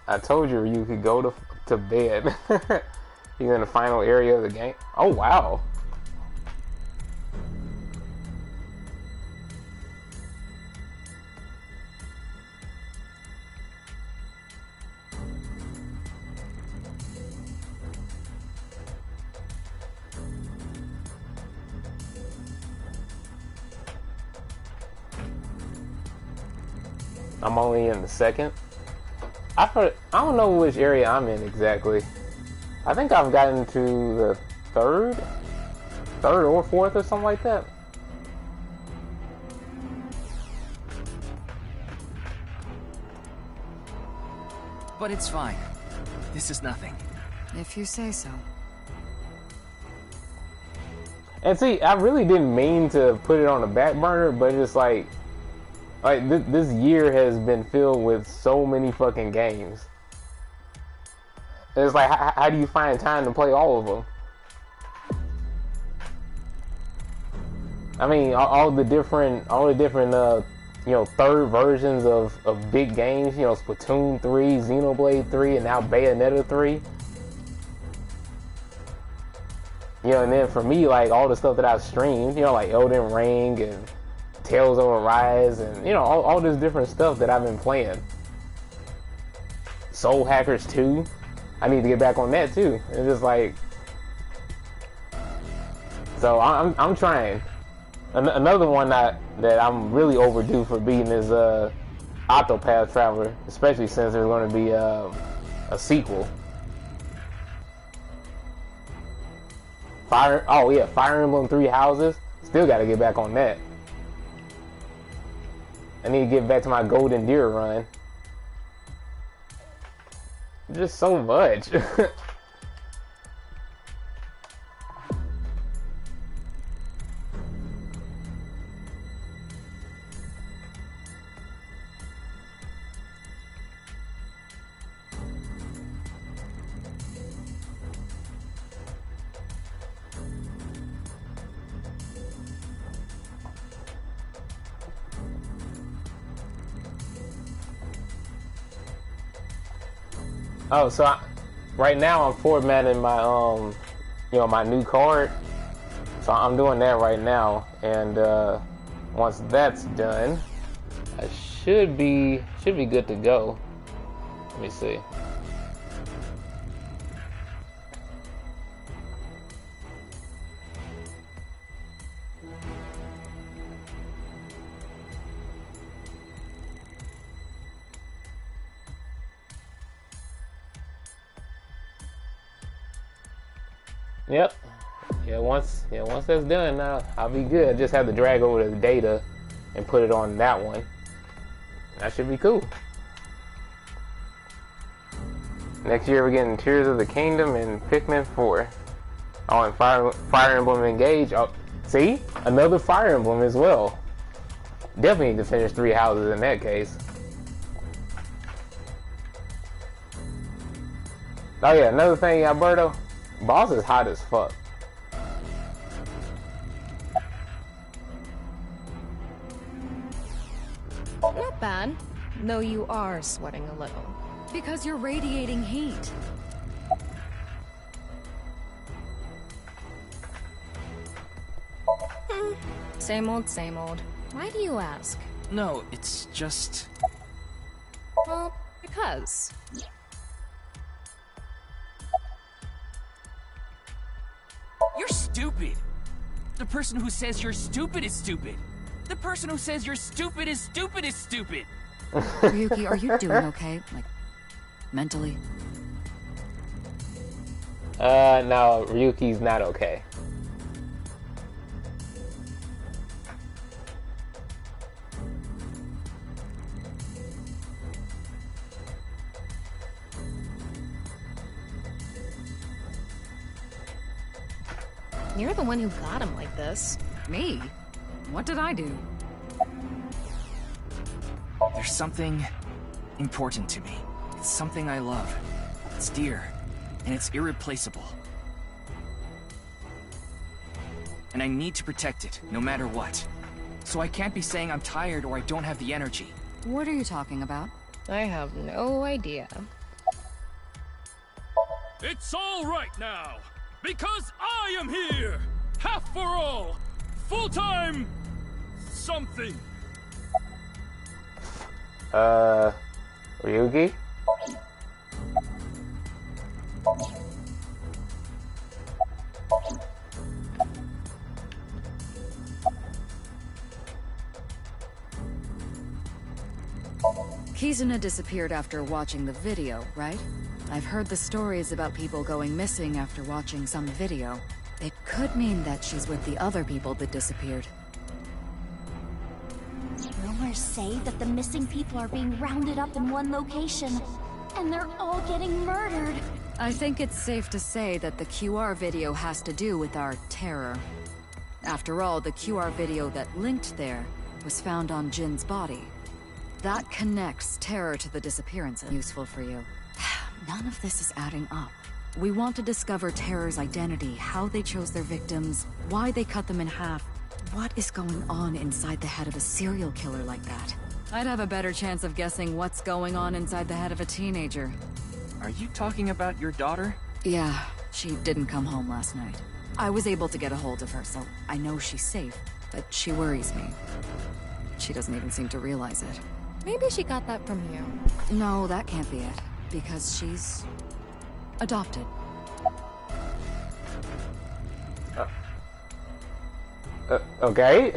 I told you you could go to bed. He's in the final area of the game. Oh, wow. I'm only in the second. I don't know which area I'm in exactly. I think I've gotten to the third or fourth or something like that. But it's fine. This is nothing. If you say so. And see, I really didn't mean to put it on the back burner, but it's like this year has been filled with so many fucking games. It's like, how do you find time to play all of them? I mean, all the different, you know, third versions of big games. You know, Splatoon 3, Xenoblade 3, and now Bayonetta 3. You know, and then for me, like, all the stuff that I've streamed, you know, like Elden Ring and Tales of Arise, and, you know, all this different stuff that I've been playing. Soul Hackers 2. I need to get back on that too. It's just like, so I'm trying. Another one that I'm really overdue for beating is Octopath Traveler, especially since there's going to be a sequel. Fire Emblem 3 Houses. Still got to get back on that. I need to get back to my Golden Deer run. Just so much. Oh, so right now I'm formatting my you know, my new card. So I'm doing that right now, and once that's done, I should be good to go. Let me see. Yep. Yeah, once that's done, now I'll be good. I just have to drag over the data and put it on that one. That should be cool. Next year we're getting Tears of the Kingdom and Pikmin 4. Oh, and Fire Emblem Engage. Oh, see? Another Fire Emblem as well. Definitely need to finish 3 houses in that case. Oh yeah, another thing, Alberto. Boss is hot as fuck. Not bad, though you are sweating a little. Because you're radiating heat. Same old, same old. Why do you ask? No, it's just... Well, because... You're stupid! The person who says you're stupid is stupid! The person who says you're stupid is stupid is stupid! Ryuki, are you doing okay? Like, mentally? No, Ryuki's not okay. You're the one who got him like this. Me? What did I do? There's something important to me. It's something I love. It's dear, and it's irreplaceable. And I need to protect it, no matter what. So I can't be saying I'm tired or I don't have the energy. What are you talking about? I have no idea. It's all right now, because I am here! Half for all! Full-time... something! Ryugi? Kizuna disappeared after watching the video, right? I've heard the stories about people going missing after watching some video. It could mean that she's with the other people that disappeared. Rumors say that the missing people are being rounded up in one location, and they're all getting murdered. I think it's safe to say that the QR video has to do with our terror. After all, the QR video that linked there was found on Jin's body. That connects terror to the disappearances. Useful for you. None of this is adding up. We want to discover Terror's identity, how they chose their victims, why they cut them in half. What is going on inside the head of a serial killer like that? I'd have a better chance of guessing what's going on inside the head of a teenager. Are you talking about your daughter? Yeah, she didn't come home last night. I was able to get a hold of her, so I know she's safe, but she worries me. She doesn't even seem to realize it. Maybe she got that from you. No, that can't be it, because she's adopted. Okay.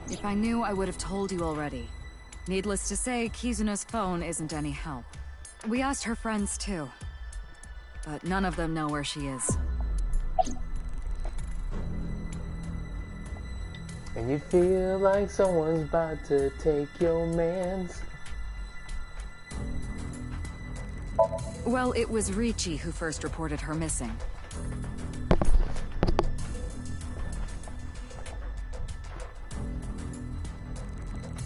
If I knew, I would have told you already. Needless to say, Kizuna's phone isn't any help. We asked her friends too, but none of them know where she is. And you feel like someone's about to take your mans. Well, it was Ricci who first reported her missing.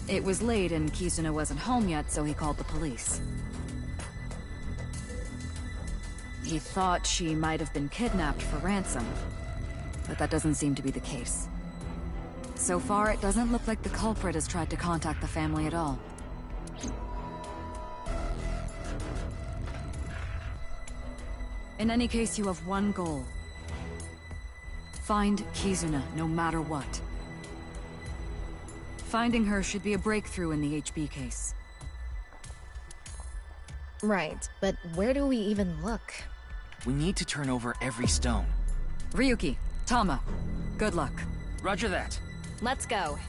It was late and Kizuna wasn't home yet, so he called the police. He thought she might have been kidnapped for ransom, but that doesn't seem to be the case. So far, it doesn't look like the culprit has tried to contact the family at all. In any case, you have one goal. Find Kizuna, no matter what. Finding her should be a breakthrough in the HB case. Right, but where do we even look? We need to turn over every stone. Ryuki, Tama, good luck. Roger that. Let's go.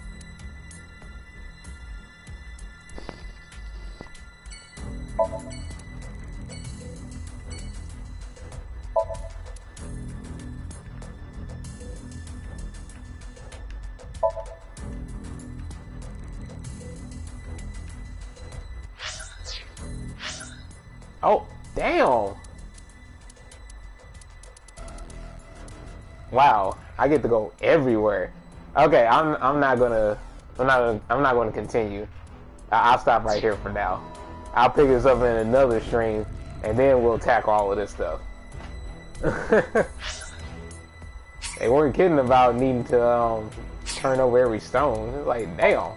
Oh, damn. Wow, I get to go everywhere. Okay, I'm not gonna continue. I'll stop right here for now. I'll pick this up in another stream, and then we'll tackle all of this stuff. They weren't kidding about needing to turn over every stone. It's like, damn.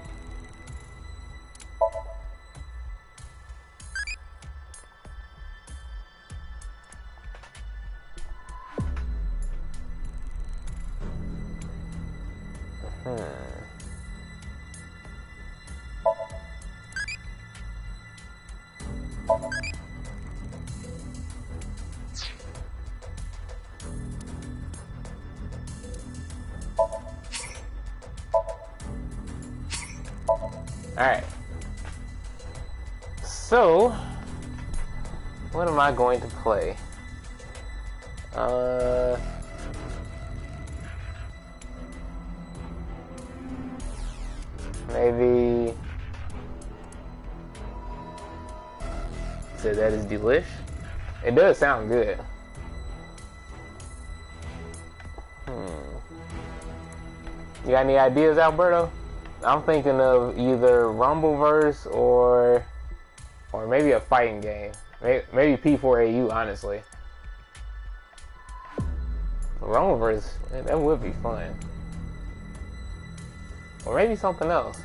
Alright. So, what am I going to play? Maybe... So that is delish. It does sound good. You got any ideas, Alberto? I'm thinking of either Rumbleverse or maybe a fighting game. Maybe P4AU, honestly. Rumbleverse, man, that would be fun. Or maybe something else.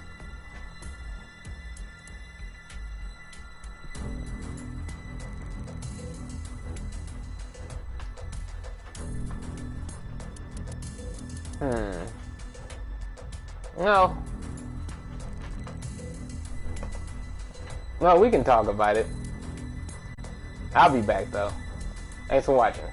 No. No, we can talk about it. I'll be back though. Thanks for watching.